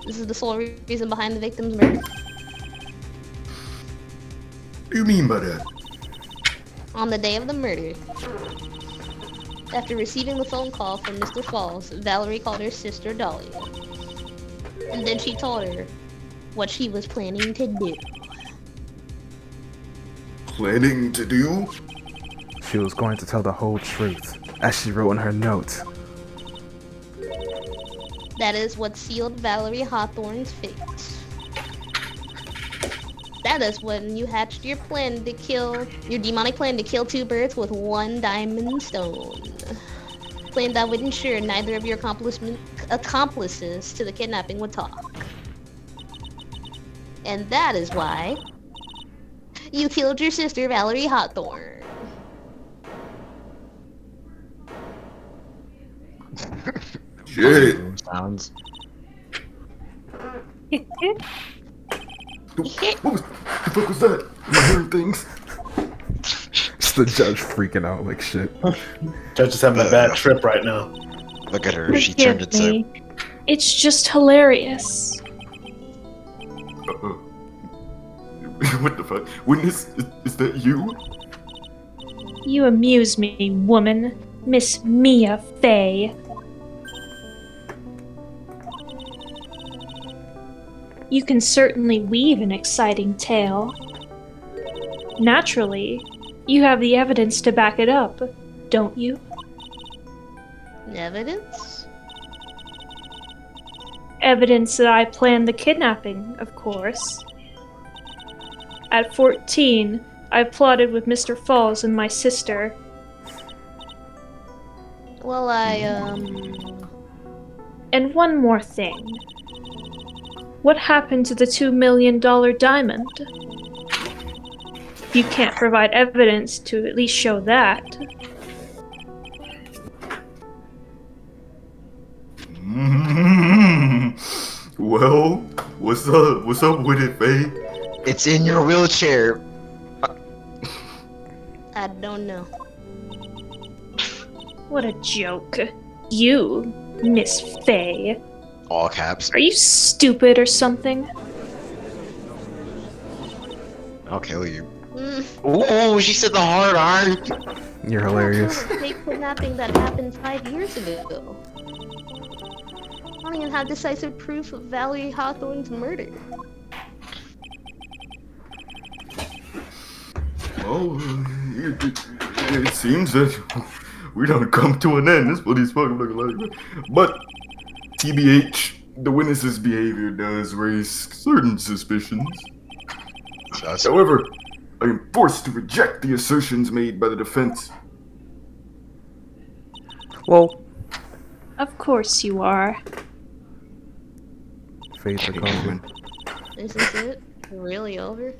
This is the sole reason behind the victim's murder. What do you mean by that? On the day of the murder, after receiving the phone call from Mr. Falls, Valerie called her sister Dahlia. And then she told her what she was planning to do. Planning to do? She was going to tell the whole truth, as she wrote in her note. That is what sealed Valerie Hawthorne's fate. That is when you hatched your demonic plan to kill two birds with one diamond stone. Plan that would ensure neither of your accomplices to the kidnapping would talk. And that is why you killed your sister, Valerie Hawthorne. Shit. Sounds. What the fuck was that? Am I hearing things? It's the judge freaking out like shit. Judge is having a bad trip right now. Look at her. She Forgive turned into. me. It's just hilarious. What the fuck? Witness, is that you? You amuse me, woman. Miss Mia Fey. You can certainly weave an exciting tale. Naturally, you have the evidence to back it up, don't you? Evidence? Evidence that I planned the kidnapping, of course. At 14, I plotted with Mr. Falls and my sister. Well, And one more thing. What happened to the $2 million diamond? You can't provide evidence to at least show that. Well, what's up? What's up with it, Faye? It's in your wheelchair. I don't know. What a joke. You, Miss Fey. All caps. Are you stupid or something? I'll kill you. Ooh, she said the hard R. You're hilarious. Fake kidnapping that happened 5 years ago. I don't even have decisive proof of Valerie Hawthorne's murder. Oh, it seems that we don't come to an end. That's what he's fucking looking like. But, TBH, the witness's behavior does raise certain suspicions. However, I am forced to reject the assertions made by the defense. Well, Of course you are. Faith the Coleman. Is this it? Really over?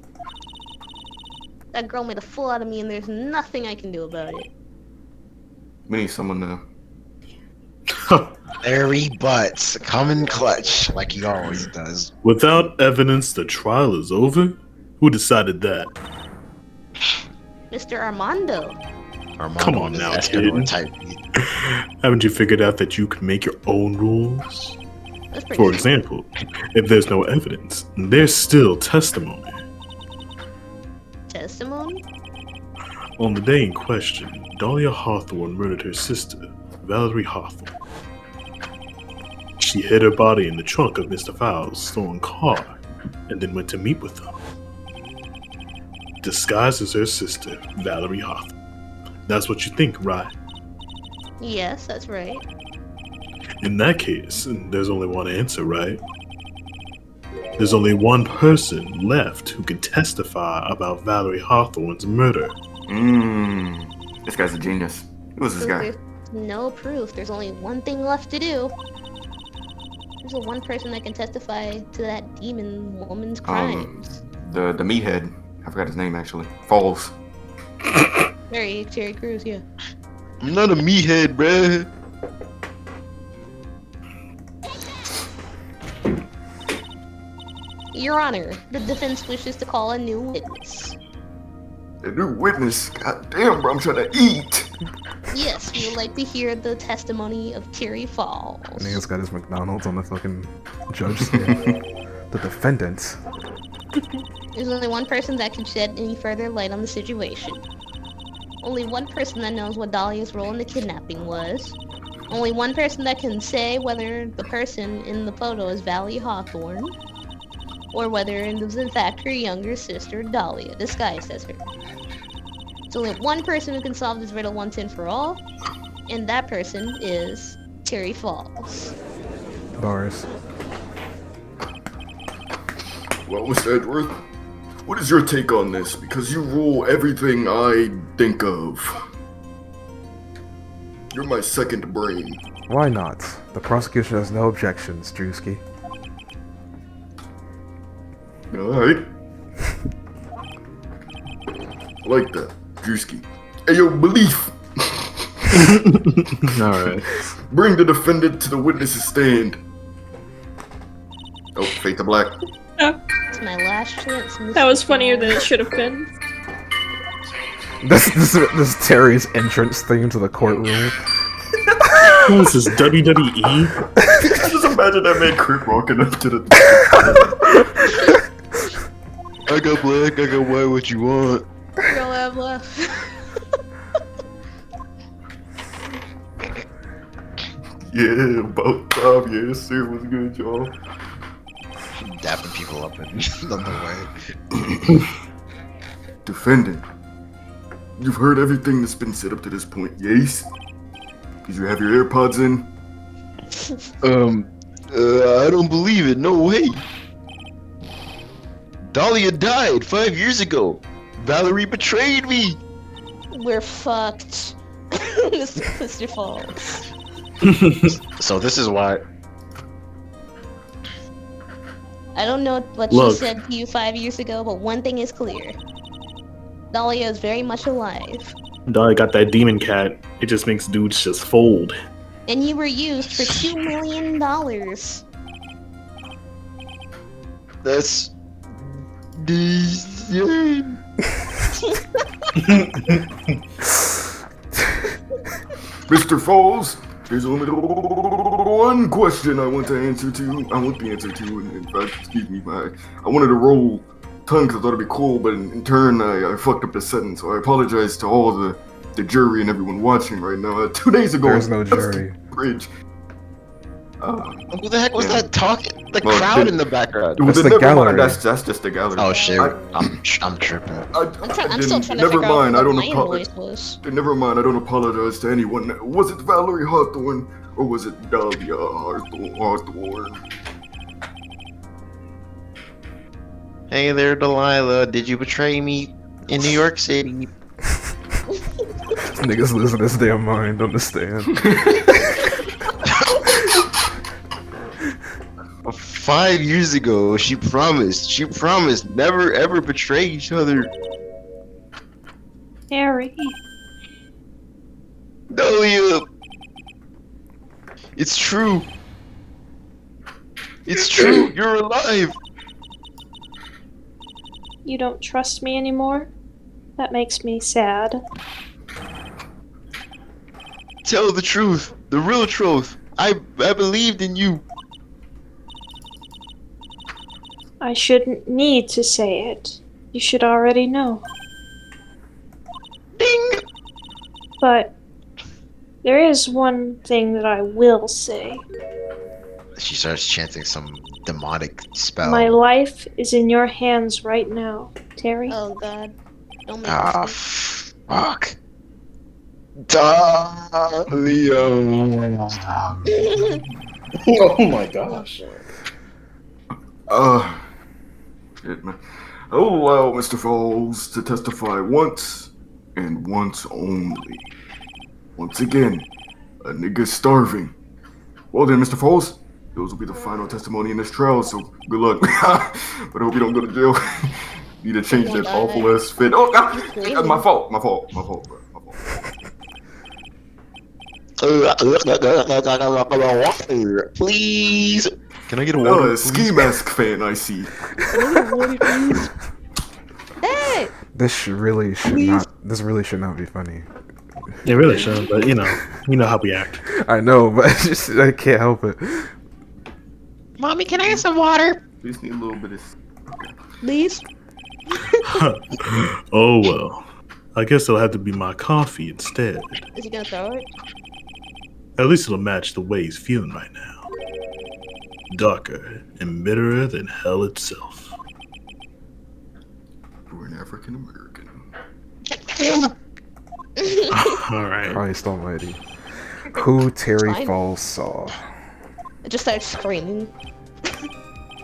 That girl made a fool out of me and there's nothing I can do about it. We need someone to... Larry Butts, come in clutch, like he always does. Without evidence, the trial is over? Who decided that? Mr. Armando. Come on now, kid. Type. Haven't you figured out that you can make your own rules? That's pretty For good. example, if there's no evidence, there's still testimony. Testimony? On the day in question, Dahlia Hawthorne murdered her sister, Valerie Hawthorne. She hid her body in the trunk of Mr. Fowles' stolen car and then went to meet with them. Disguised as her sister, Valerie Hawthorne. That's what you think, right? Yes, that's right. In that case, there's only one answer, right? There's only one person left who can testify about Valerie Hawthorne's murder. This guy's a genius. Who's this guy? There's no proof. There's only one thing left to do. There's only one person that can testify to that demon woman's crimes. The meathead. I forgot his name actually. Falls. Terry Crews, yeah. I'm not a meathead, bruh. Your Honor, the defense wishes to call a new witness. A new witness? God damn, bro, I'm trying to eat. Yes, we would like to hear the testimony of Terry Falls. Nigga's got his McDonald's on the fucking judge stand. The defendant. There's only one person that can shed any further light on the situation. Only one person that knows what Dahlia's role in the kidnapping was. Only one person that can say whether the person in the photo is Valerie Hawthorne, or whether it was in fact her younger sister, Dahlia, disguised as her. There's only one person who can solve this riddle once and for all, and that person is Terry Falls. Bars. Well, Mr. Edgeworth, what is your take on this? Because you rule everything I think of. You're my second brain. Why not? The prosecution has no objections, Drewski. Alright. I like that. Drewski. Hey, yo, belief! Alright. Bring the defendant to the witness's stand. Oh, fade to black. It's my last chance. Mr. That was funnier than it Falls. should have been. This is Terry's entrance theme to the courtroom. What is this, WWE? Just imagine that man creep walking up to the... I got black, I got white, what you want? You don't have left. Yeah, about 5 years, sir. What's good, y'all? Dapping people up on the way. Defendant, you've heard everything that's been said up to this point, yes? Did you have your AirPods in? I don't believe it, no way. Dahlia died 5 years ago. Valerie betrayed me. We're fucked. Mr. Falls. So this is why. I don't know what Look. she said to you 5 years ago, but one thing is clear. Dahlia is very much alive. Dahlia got that demon cat. It just makes dudes just fold. And you were used for $2 million. That's. Mr. Falls, there's only one question I want to answer to. I want the answer to, and in fact, excuse me, I wanted to roll tongue because I thought it'd be cool, but in turn, I fucked up the sentence, so I apologize to all the jury and everyone watching right now. 2 days ago, There's no I crossed jury. the bridge. Who the heck was Yeah. that talking? The Well, crowd the- in the background. That's the Never gallery. mind, that's just the gallery. Oh shit! I- I'm tripping. I'm still trying to never figure mind, I out don't what the lion apologize. voice was. Never mind, I don't apologize to anyone. Was it Valerie Hawthorne or was it Dahlia Hawthorne? Hey there, Delilah. Did you betray me in New York City? Niggas losing his damn mind on the stand. 5 years ago, she promised never ever betray each other. Harry. Dahlia, it's true. It's true. You're alive. You don't trust me anymore? That makes me sad. Tell the truth, the real truth. I believed in you. I shouldn't need to say it. You should already know. Ding. But there is one thing that I will say. She starts chanting some demonic spell. My life is in your hands right now, Terry. Oh god. Don't make Ah, me fuck. Dahlia. Oh my gosh. Shit, man. Oh, allow Mr. Falls to testify once and once only. Once again, a nigga's starving. Well then, Mr. Falls, those will be the final testimony in this trial, so good luck. But I hope you don't go to jail. Need to change that awful ass fit. Oh, God! My fault, bro. My fault. Please. Can I get a water? Ski mask fan, I see. Hey! This really should not be funny. It really shouldn't, but you know how we act. I know, but I can't help it. Mommy, can I have some water? We just need a little bit of. Please? Oh well. I guess it'll have to be my coffee instead. Is he gonna throw it? At least it'll match the way he's feeling right now. Darker and bitterer than hell itself. We're an African American. Alright. Christ almighty. Who Terry Fine. Falls saw. It just started screaming.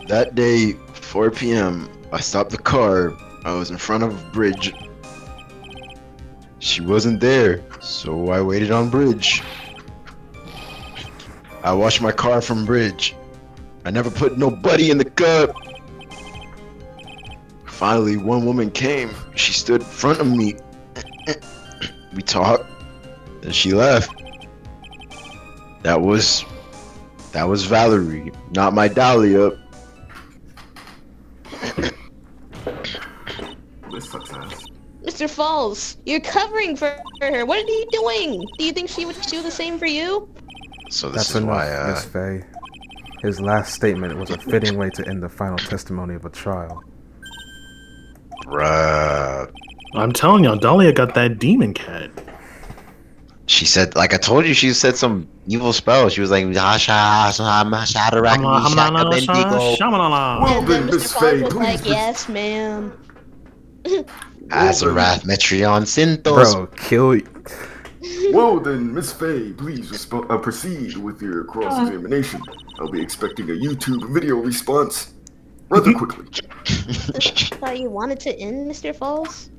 That day, 4 p.m., I stopped the car. I was in front of a bridge. She wasn't there, so I waited on bridge. I washed my car from bridge. I never put nobody in the cup. Finally, one woman came. She stood in front of me. We talked, and she left. That was Valerie, not my Dahlia. This sucks ass. Mr. Falls, you're covering for her. What are you doing? Do you think she would do the same for you? So this That's is enough, why, Miss Faye. His last statement was a fitting way to end the final testimony of a trial. bruh. I'm telling y'all, Dahlia got that demon cat. She said, like I told you, she said some evil spell. She was like, Well then, Mr. Miss Falls Faye, was please. like, yes, ma'am. Azarath Metrion Synthos. Bro, kill you. Well then, Miss Faye, please proceed with your cross-examination. I'll be expecting a YouTube video response rather quickly. That's how you wanted to end, Mr. Falls?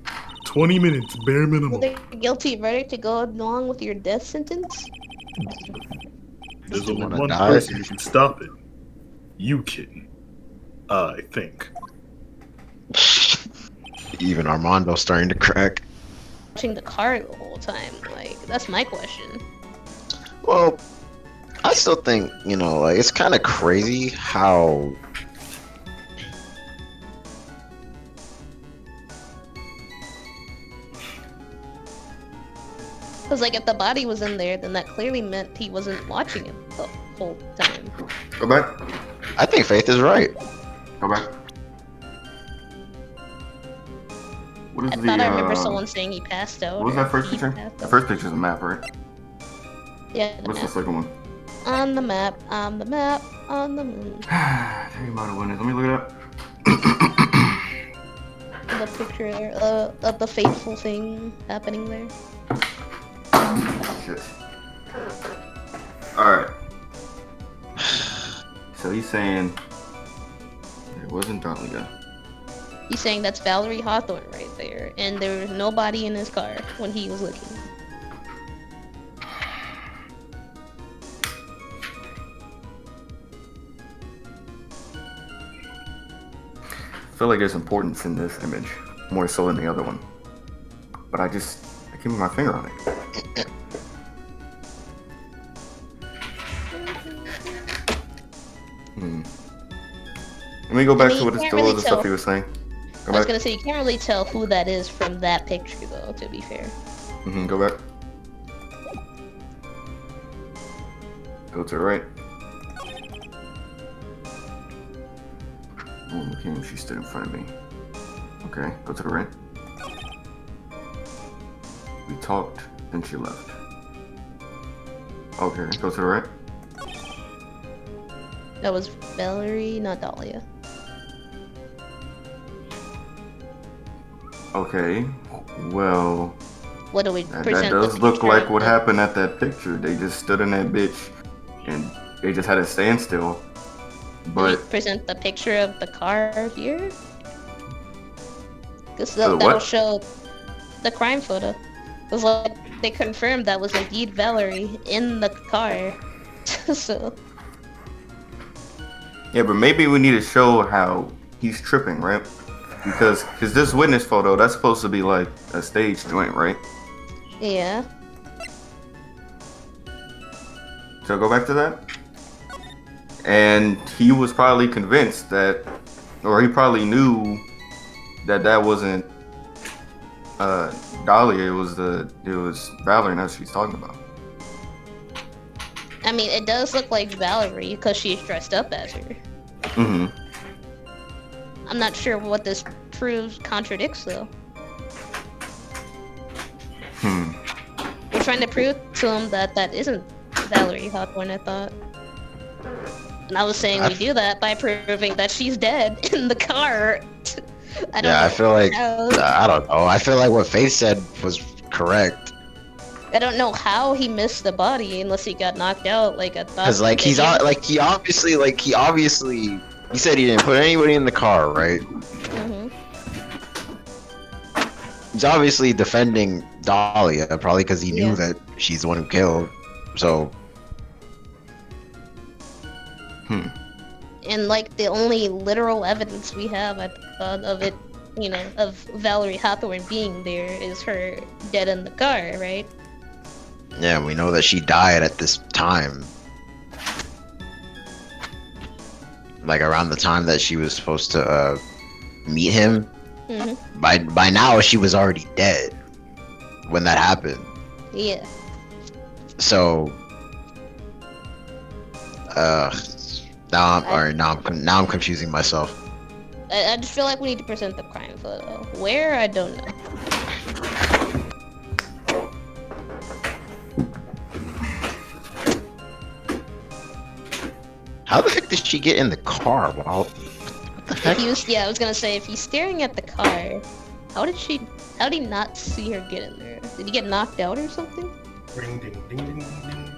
20 minutes, bare minimum. With a guilty verdict to go along with your death sentence? There's You only wanna one die? person who can stop it. You can. I think. Even Armando's starting to crack. Watching the car the whole time, like, that's my question. Well, I still think, like, it's kind of crazy how. Because, like, if the body was in there, then that clearly meant he wasn't watching it the whole time. Go back. I think Faith is right. Go back. What is I the, thought I remember someone saying he passed out. What was or that first he picture? passed The out. first picture is a map, right? Yeah, the What's the map. second one? On the map, on the map, on the moon. Tell you about it when it. Let me look it up. The picture there, of the fateful thing happening there. Shit. Alright. So he's saying it wasn't Dahlia. He's saying that's Valerie Hawthorne right there, and there was nobody in his car when he was looking. I feel like there's importance in this image, more so than the other one. But I can't put my finger on it. Let me go back to what can't the really other stuff tell. he was saying. Go I was back. gonna say, you can't really tell who that is from that picture, though, to be fair. Go back. Go to the right. Oh, look at him. She stood in front of me. Okay, go to the right. We talked, then she left. Okay, go to the right. That was Valerie, not Dahlia. Okay, well, What do we That present? does the look picture like of what the- happened at that picture. They just stood in that bitch, and they just had a standstill. Do we But present the picture of the car here? Because The that'll what? show the crime photo. Because like they confirmed that was indeed Valerie in the car. So yeah, but maybe we need to show how he's tripping, right? Because this witness photo, that's supposed to be like a stage joint, right? yeah. So go back to that. And he was probably convinced that, or he probably knew that that wasn't Dahlia. It was Valerie, and that's what she's talking about. I mean, it does look like Valerie because she's dressed up as her. Mm-hmm. I'm not sure what this proves contradicts though. We're trying to prove to him that that isn't Valerie Hawthorne, I thought. And I was saying we do that by proving that she's dead in the car. I don't know. I feel like how, I don't know. I feel like what Faith said was correct. I don't know how he missed the body unless he got knocked out. Like I thought. Because like he obviously he said he didn't put anybody in the car, right? Mm-hmm. He's obviously defending Dahlia, probably because he knew that she's the one who killed. So. And like the only literal evidence we have of it, you know, of Valerie Hawthorne being there is her dead in the car, right? Yeah, we know that she died at this time. Like around the time that she was supposed to meet him. Mm-hmm. By now she was already dead when that happened. Yeah. So now I'm confusing myself. I just feel like we need to present the crime photo. Where? I don't know. How the heck did she get in the car? Wow. What the heck? I was gonna say, if he's staring at the car, how did he not see her get in there? Did he get knocked out or something? Ring ding ding ding ding ding.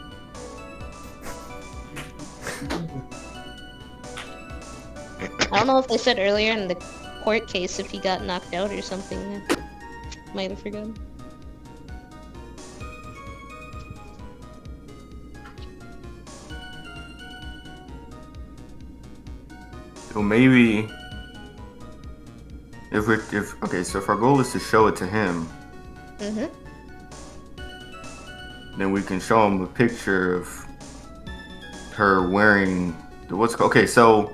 I don't know if they said earlier in the court case if he got knocked out or something. I might have forgotten. So maybe if our goal is to show it to him, Mm-hmm. then we can show him a picture of her wearing the okay, so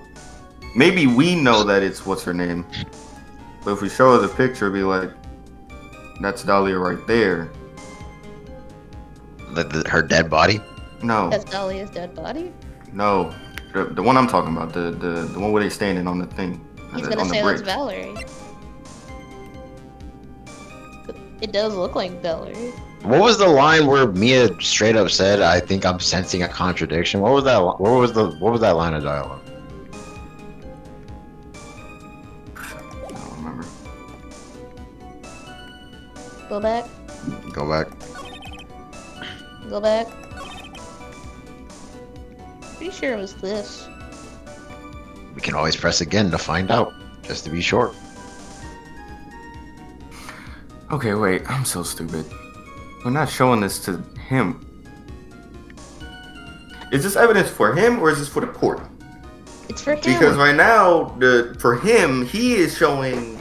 maybe we know that it's what's her name, but if we show her the picture, it'd be like, that's Dahlia right there. Her dead body? No, That's Dahlia's dead body? no, the one I'm talking about, the one where they standing on the thing. He's on gonna the say that's bridge. Valerie. It does look like Valerie. What was the line where Mia straight up said, "I think I'm sensing a contradiction"? What was that? What was that line of dialogue? I don't remember. Go back. Go back. Go back. Pretty sure it was this. We can always press again to find out, just to be sure. Okay, wait, I'm so stupid. We're not showing this to him. Is this evidence for him or is this for the court? It's for him. Because right now, for him, he is helping.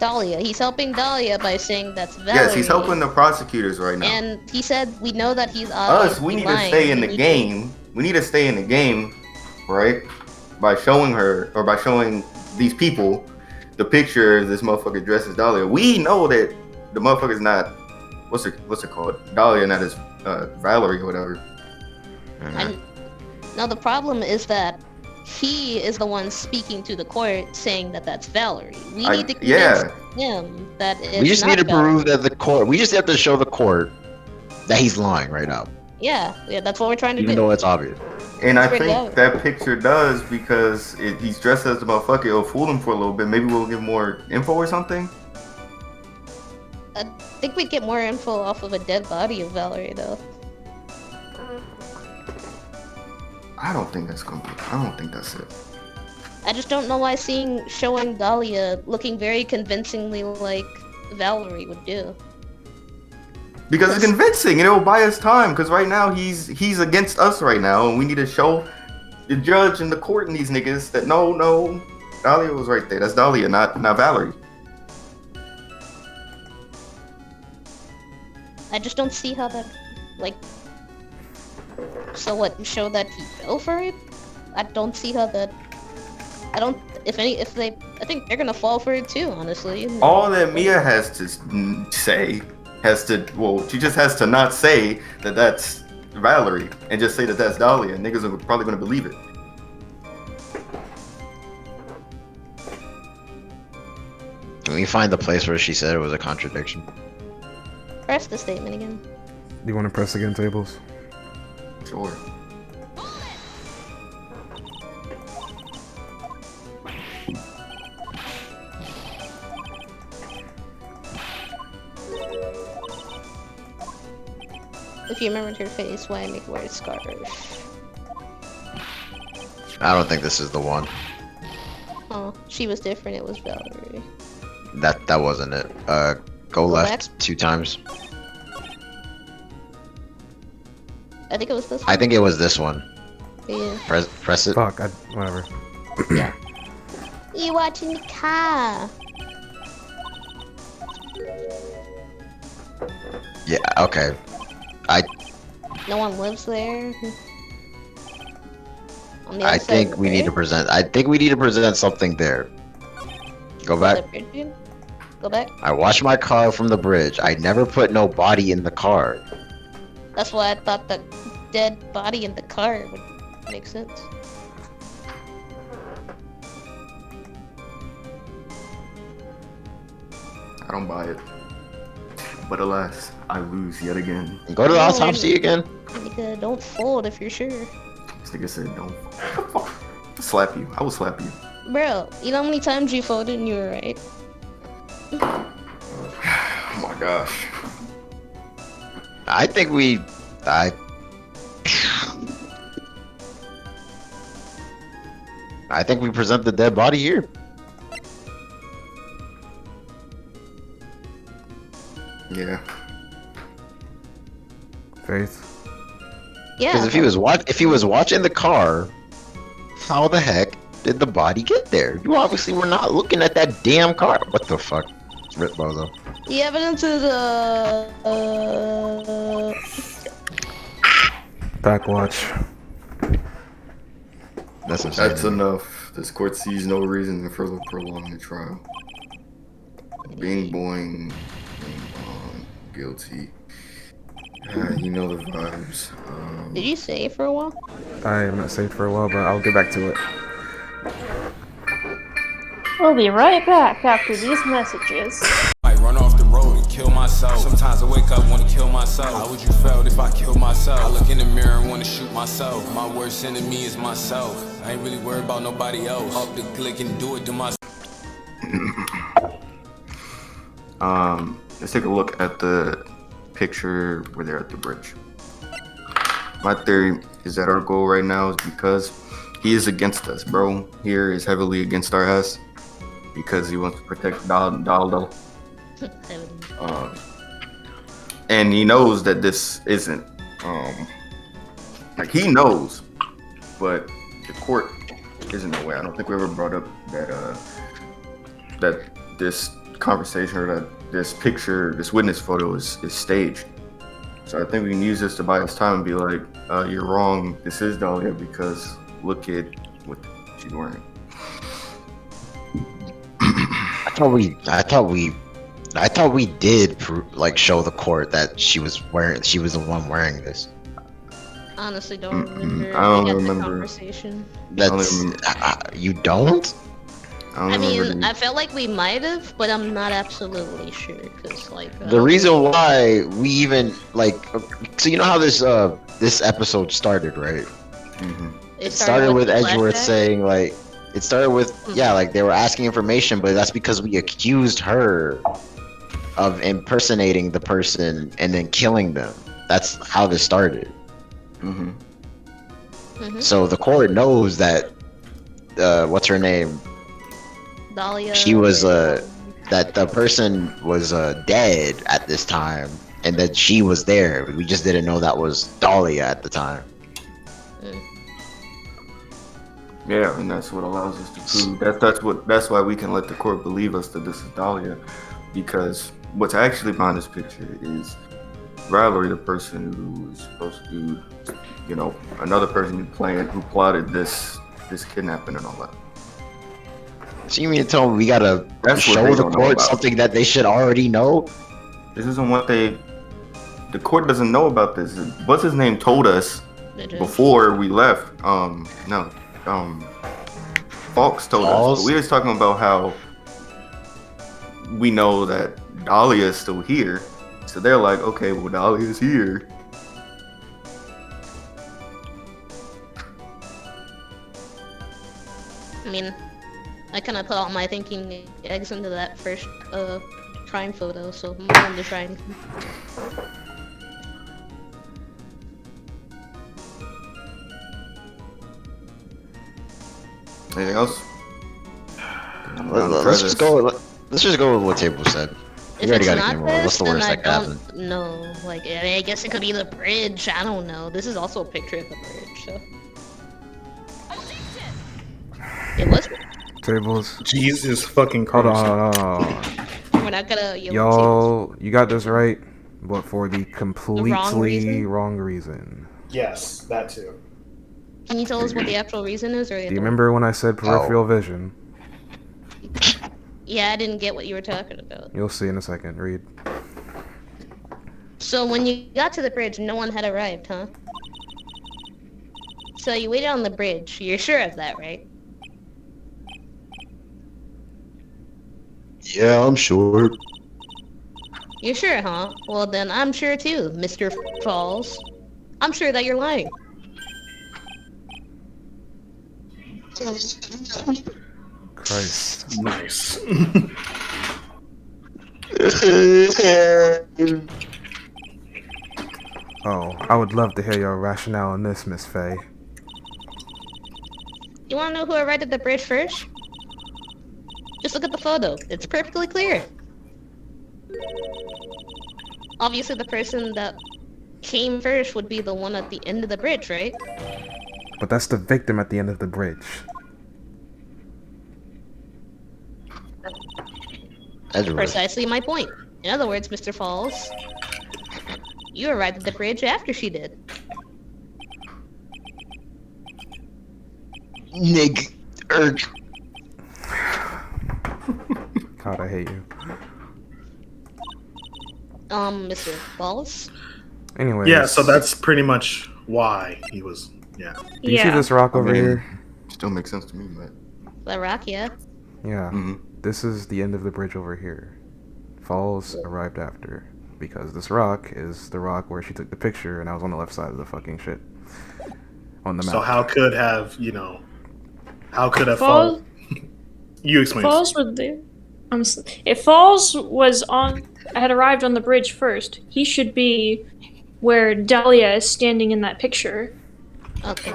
Dahlia. He's helping Dahlia by saying that's Valerie. Yes, he's helping the prosecutors right now. And he said, we know that he's Us, obviously we need lying. to stay in We the need game. We need to stay in the game, right? By showing her, or by showing these people the picture of this motherfucker dressed as Dahlia. We know that the motherfucker's not, what's it called? Dahlia, not as Valerie or whatever. And now the problem is that he is the one speaking to the court saying that that's Valerie. We need to convince him that it's We just not need to Valerie. prove that the court. We just have to show the court that he's lying right now, Yeah, that's what we're trying to even do. though it's obvious. And I Pretty think out. that picture does because he's dressed as the motherfucker. It'll fool him for a little bit. Maybe we'll give more info or something. I think we'd get more info off of a dead body of Valerie, though. I don't think that's gonna be. I don't think that's it. I just don't know why showing Dahlia looking very convincingly like Valerie would do. Because it's convincing, and it will buy us time. Because right now he's against us right now, and we need to show the judge and the court and these niggas that no, Dahlia was right there. That's Dahlia, not Valerie. I just don't see how that, like. So what? Show that he fell for it? I don't see how that. I don't. I think they're gonna fall for it too. Honestly. All that Mia has to say she just has to not say that that's Valerie and just say that that's Dahlia. Niggas are probably gonna believe it. Can we find the place where she said it was a contradiction? Press the statement again. Do you want to press again, Tables? Sure. If you remembered her face, why make her wear a scarf? I don't think this is the one. Oh, she was different. It was Valerie. That wasn't it. Go left back? 2 times. I think it was this one. I think it was this one. Yeah. Press it. Fuck, whatever. Yeah. You watching the car? Yeah. Okay. No one lives there. On the I other side think of the we need to bridge? present. I think we need to present something there. Go The back. bridge, dude? Go back. I washed my car from the bridge. I never put no body in the car. That's why I thought the dead body in the car would make sense. I don't buy it. But alas, I lose yet again. Go to the No, autopsy again. Nigga, don't fold if you're sure. This nigga said don't. Slap you. I will slap you. Bro, you know how many times you folded and you were right? Oh my gosh. I think we. I think we present the dead body here. Yeah. Faith. Yeah. Because if he was watching the car, how the heck did the body get there? You obviously were not looking at that damn car. What the fuck? Rip Bozo. The evidence is Backwatch. That's insane. That's enough. This court sees no reason to further prolong the trial. Bing boing. Bing bong. Guilty. You know the vibes. Did you say for a while? I am not safe for a while, but I'll get back to it. We'll be right back after these messages. I run off the road and kill myself. Sometimes I wake up wanna kill myself. How would you feel if I killed myself? I look in the mirror and wanna shoot myself. My worst enemy is myself. I ain't really worried about nobody else. Up the click and do it to myself. Let's take a look at the picture where they're at the bridge. My theory is that our goal right now is because he is against us, bro. Here is heavily against our ass because he wants to protect Daldo. And he knows that this isn't like he knows, but the court isn't aware. I don't think we ever brought up that this conversation or that this picture, this witness photo is staged. So I think we can use this to buy us time and be like, you're wrong, this is Dahlia because look at what she's wearing. I thought we did like show the court that she was the one wearing this. Honestly, don't remember. I don't We had the remember. Conversation. That's you don't? I mean, I felt like we might have, but I'm not absolutely sure because, like, The reason why we even like, so you know how this episode started, right? Mm-hmm. it Started with the Edgeworth flashback. saying like, it started with Mhm. yeah, like they were asking information, but that's because we accused her of impersonating the person and then killing them. That's how this started. Mm-hmm. So the court knows that what's her name? Dahlia. She was that the person was dead at this time, and that she was there. We just didn't know that was Dahlia at the time. Yeah, and that's what allows us to prove that's why we can let the court believe us that this is Dahlia, because what's actually behind this picture is Valerie, the person who is supposed to, you know, another person who plotted this kidnapping and all that. So you mean to tell me we gotta That's what show they the don't know court about. something that they should already know? This isn't what the court doesn't know about this. What's his name told us before we left. Fox told us. But we was talking about how we know that Dahlia is still here. So they're like, okay, well, Dahlia's here. I mean, I kind of put all my thinking eggs into that first crime photo, so I'm going to try anything. Anything else? Let's just go. Let's just go with what Table said. We If already it's got not a game. this, What's the then worst I that could happen? don't know. Like, I mean, I guess it could be the bridge. I don't know. This is also a picture of the bridge, so. It was. Tables. Jesus fucking Hold Christ. on. We're not gonna. Yo, you got this right, but for the completely reason? wrong reason. Yes, that too. Can you tell us what the actual reason is, or Do you remember when I said peripheral vision? Yeah, I didn't get what you were talking about. You'll see in a second. Read. So when you got to the bridge, no one had arrived, huh? So you waited on the bridge. You're sure of that, right? Yeah, I'm sure. You're sure, huh? Well then, I'm sure too, Mr. Falls. I'm sure that you're lying. Christ. Nice. Oh, I would love to hear your rationale on this, Miss Faye. You wanna know who arrived at the bridge first? Just look at the photo. It's perfectly clear. Obviously, the person that came first would be the one at the end of the bridge, right? But that's the victim at the end of the bridge. Precisely my point. In other words, Mr. Falls, you arrived at the bridge after she did. Nig. God, I hate you. Mr. Falls? Anyways. Yeah, so that's pretty much why he was. Yeah. Do you see this rock over here? Still makes sense to me, but. The rock, yeah. Yeah. Mm-hmm. This is the end of the bridge over here. Falls arrived after. Because this rock is the rock where she took the picture and I was on the left side of the fucking shit. On the map. So how could have, you know, how could have Falls? You explain. Falls were there. If Falls had arrived on the bridge first, he should be where Dahlia is standing in that picture. Okay.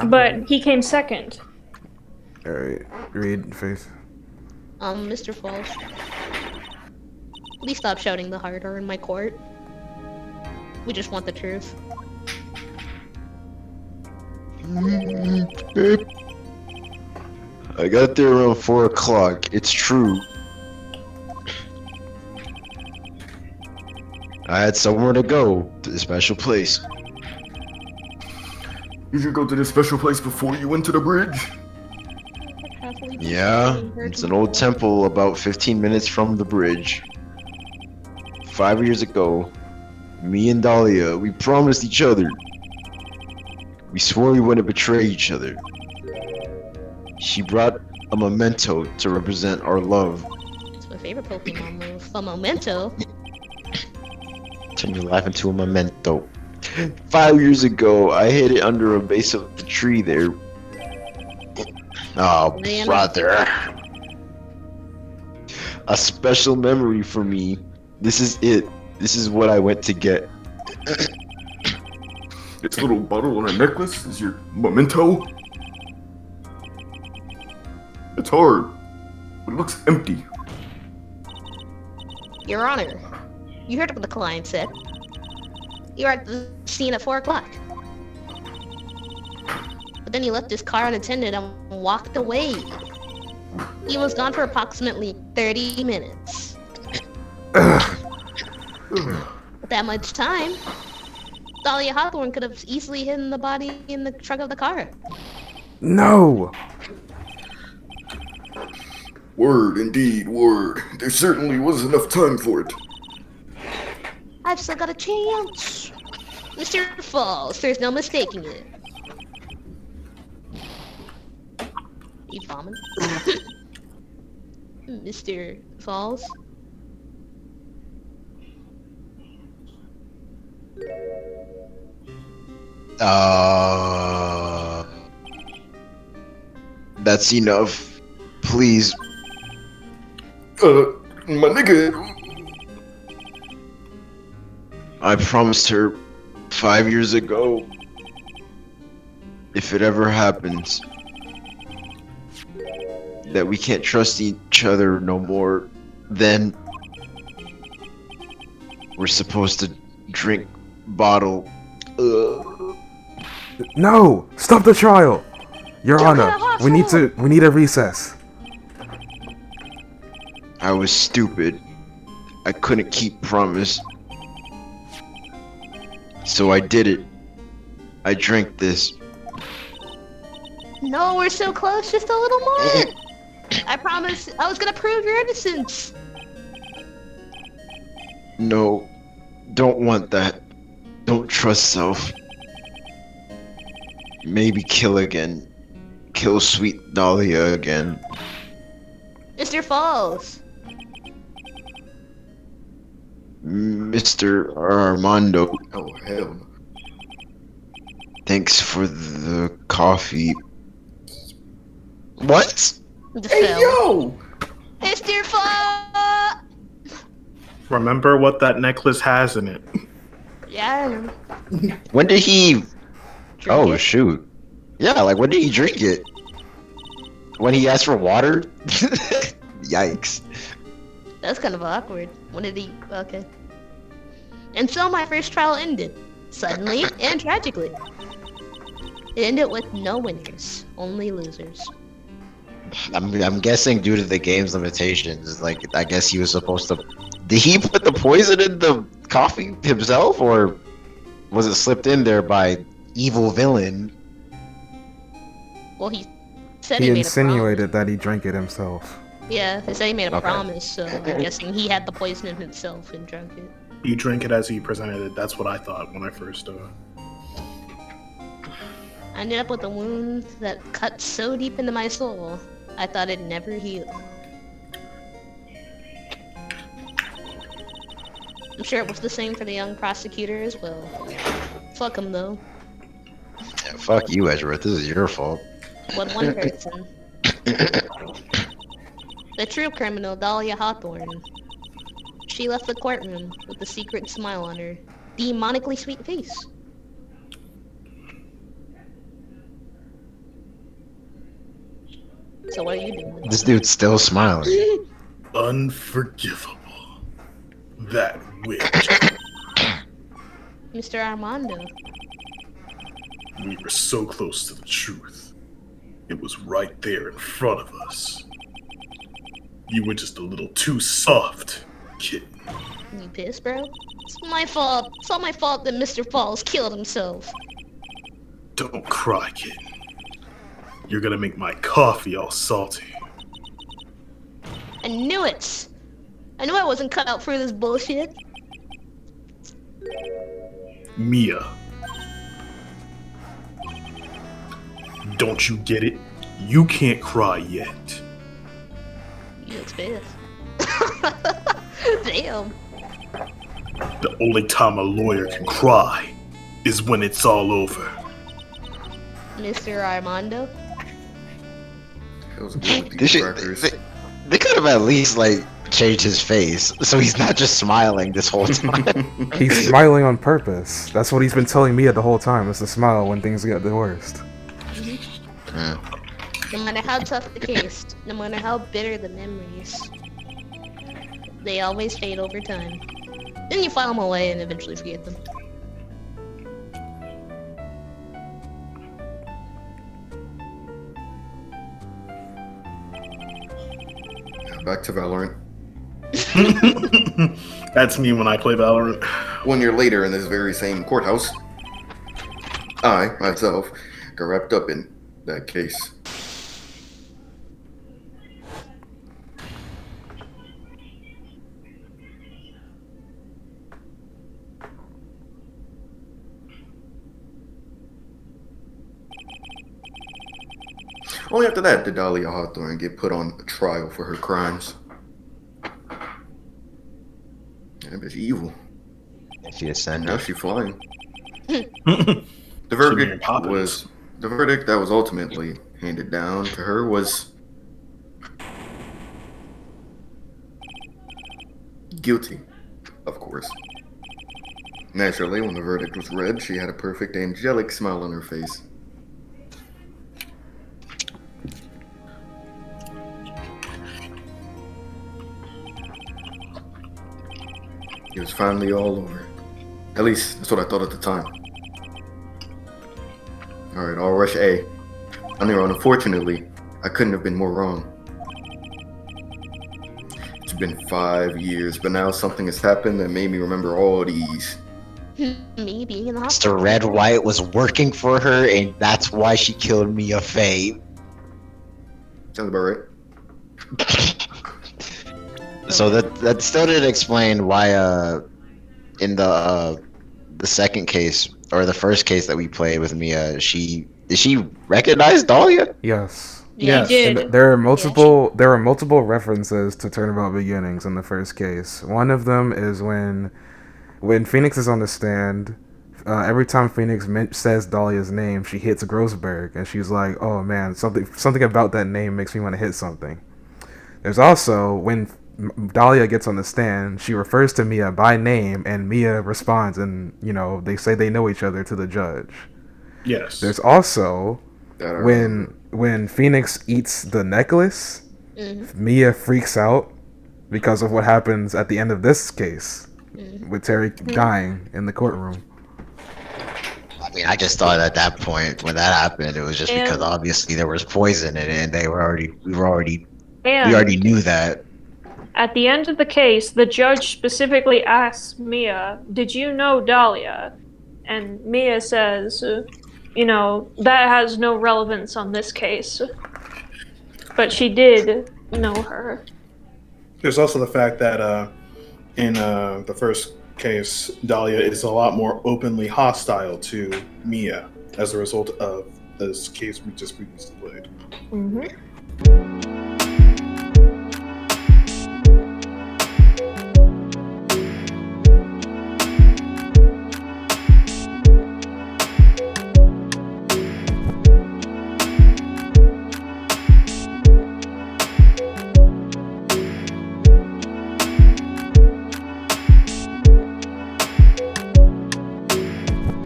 But he came second. Alright, read, Faith. Mr. Falls. Please stop shouting the harder in my court. We just want the truth. I got there around 4 o'clock. It's true. I had somewhere to go, to the special place. You should go to this special place before you went to the bridge. Yeah, it's an old temple about 15 minutes from the bridge. 5 years ago, me and Dahlia, we promised each other. We swore we wouldn't betray each other. She brought a memento to represent our love. It's my favorite Pokemon move. A memento? Turn your life into a memento. 5 years ago, I hid it under a base of the tree there. Oh, brother. a special memory for me. This is it. This is what I went to get. This little bottle on a necklace is your memento? It's hard, but it looks empty. Your Honor, you heard what the client said. You were at the scene at 4 o'clock. But then he left his car unattended and walked away. He was gone for approximately 30 minutes. With that much time, Dahlia Hawthorne could have easily hidden the body in the trunk of the car. No! Word, indeed, word. There certainly was enough time for it. I've still got a chance. Mr. Falls, there's no mistaking it. You bombing? Mr. Falls? That's enough. Please. My nigga. I promised her 5 years ago, if it ever happens, that we can't trust each other no more, then we're supposed to drink bottle. No! Stop the trial! Your Honor, we need a recess. I was stupid. I couldn't keep promise. So I did it. I drank this. No, we're so close, just a little more. I promise I was gonna prove your innocence. No, don't want that. Don't trust self. Maybe kill again. Kill sweet Dahlia again. Mr. Falls. Mr. Armando, Oh, hell no. thanks for the coffee. What? Hey, yo! Mr. Falls! Remember what that necklace has in it. Yeah. When did he... Drink Oh, it? shoot. Yeah, like, when did he drink it? When he asked for water? Yikes. That's kind of awkward. When did he... Okay. And so my first trial ended. Suddenly and tragically. It ended with no winners. Only losers. I'm guessing due to the game's limitations, like, I guess he was supposed to... Did he put the poison in the coffee himself, or was it slipped in there by evil villain? Well, he said He he made insinuated that he drank it himself. a promise. Yeah, he said he made a Okay. promise, so I'm guessing he had the poison in himself and drank it. You drink it as he presented it. That's what I thought when I first. I ended up with a wound that cut so deep into my soul, I thought it'd never heal. I'm sure it was the same for the young prosecutor as well. Fuck him though. Yeah, fuck you, Edgeworth. This is your fault. But one person. The true criminal, Dahlia Hawthorne. She left the courtroom with a secret smile on her demonically sweet face. So what are you doing? This dude's still smiling. Unforgivable. That witch. Mr. Armando. We were so close to the truth. It was right there in front of us. You were just a little too soft, kid. You pissed, bro? It's my fault. It's all my fault that Mr. Falls killed himself. Don't cry, kid. You're gonna make my coffee all salty. I knew it! I knew I wasn't cut out for this bullshit. Mia. Don't you get it? You can't cry yet. You look pissed. Damn. The only time a lawyer can cry is when it's all over. Mr. Armando? Hell's good with They, these should, crackers. they could have at least, like, changed his face, so he's not just smiling this whole time. He's smiling on purpose. That's what he's been telling Mia the whole time, is to smile when things get the worst. No matter how tough the case, no matter how bitter the memories, they always fade over time. Then you file them away and eventually forget them. Back to Valorant. That's me when I play Valorant. 1 year later, in this very same courthouse, I, myself, got wrapped up in that case. Only after that did Dahlia Hawthorne get put on a trial for her crimes. That bitch evil. She ascended. Now she flying. The verdict that was ultimately handed down to her was guilty, of course. Naturally, when the verdict was read, she had a perfect angelic smile on her face. It was finally all over. At least, that's what I thought at the time. Alright, all rush A. Unfortunately, I couldn't have been more wrong. It's been 5 years, but now something has happened that made me remember all these. Me being in the hospital. Mr. Red White was working for her, and that's why she killed Mia Fey. Sounds about right. So that still didn't explain why in the second case or the first case that we played with Mia, did she recognize Dahlia? Yes. Yeah, Yes. you did. And there are multiple references to Turnabout Beginnings in the first case. One of them is when Phoenix is on the stand. Every time Phoenix says Dahlia's name, she hits Grossberg, and she's like, "Oh man, something about that name makes me want to hit something." There's also when Dahlia gets on the stand, she refers to Mia by name, and Mia responds, and they say they know each other to the judge. Yes. There's also when Phoenix eats the necklace, Mia freaks out because of what happens at the end of this case with Terry dying in the courtroom. I mean, I just thought at that point when that happened, it was just because obviously there was poison in it, and we already knew that. At the end of the case, the judge specifically asks Mia, "Did you know Dahlia?" And Mia says, that has no relevance on this case. But she did know her. There's also the fact that in the first case, Dahlia is a lot more openly hostile to Mia as a result of this case we just previously played.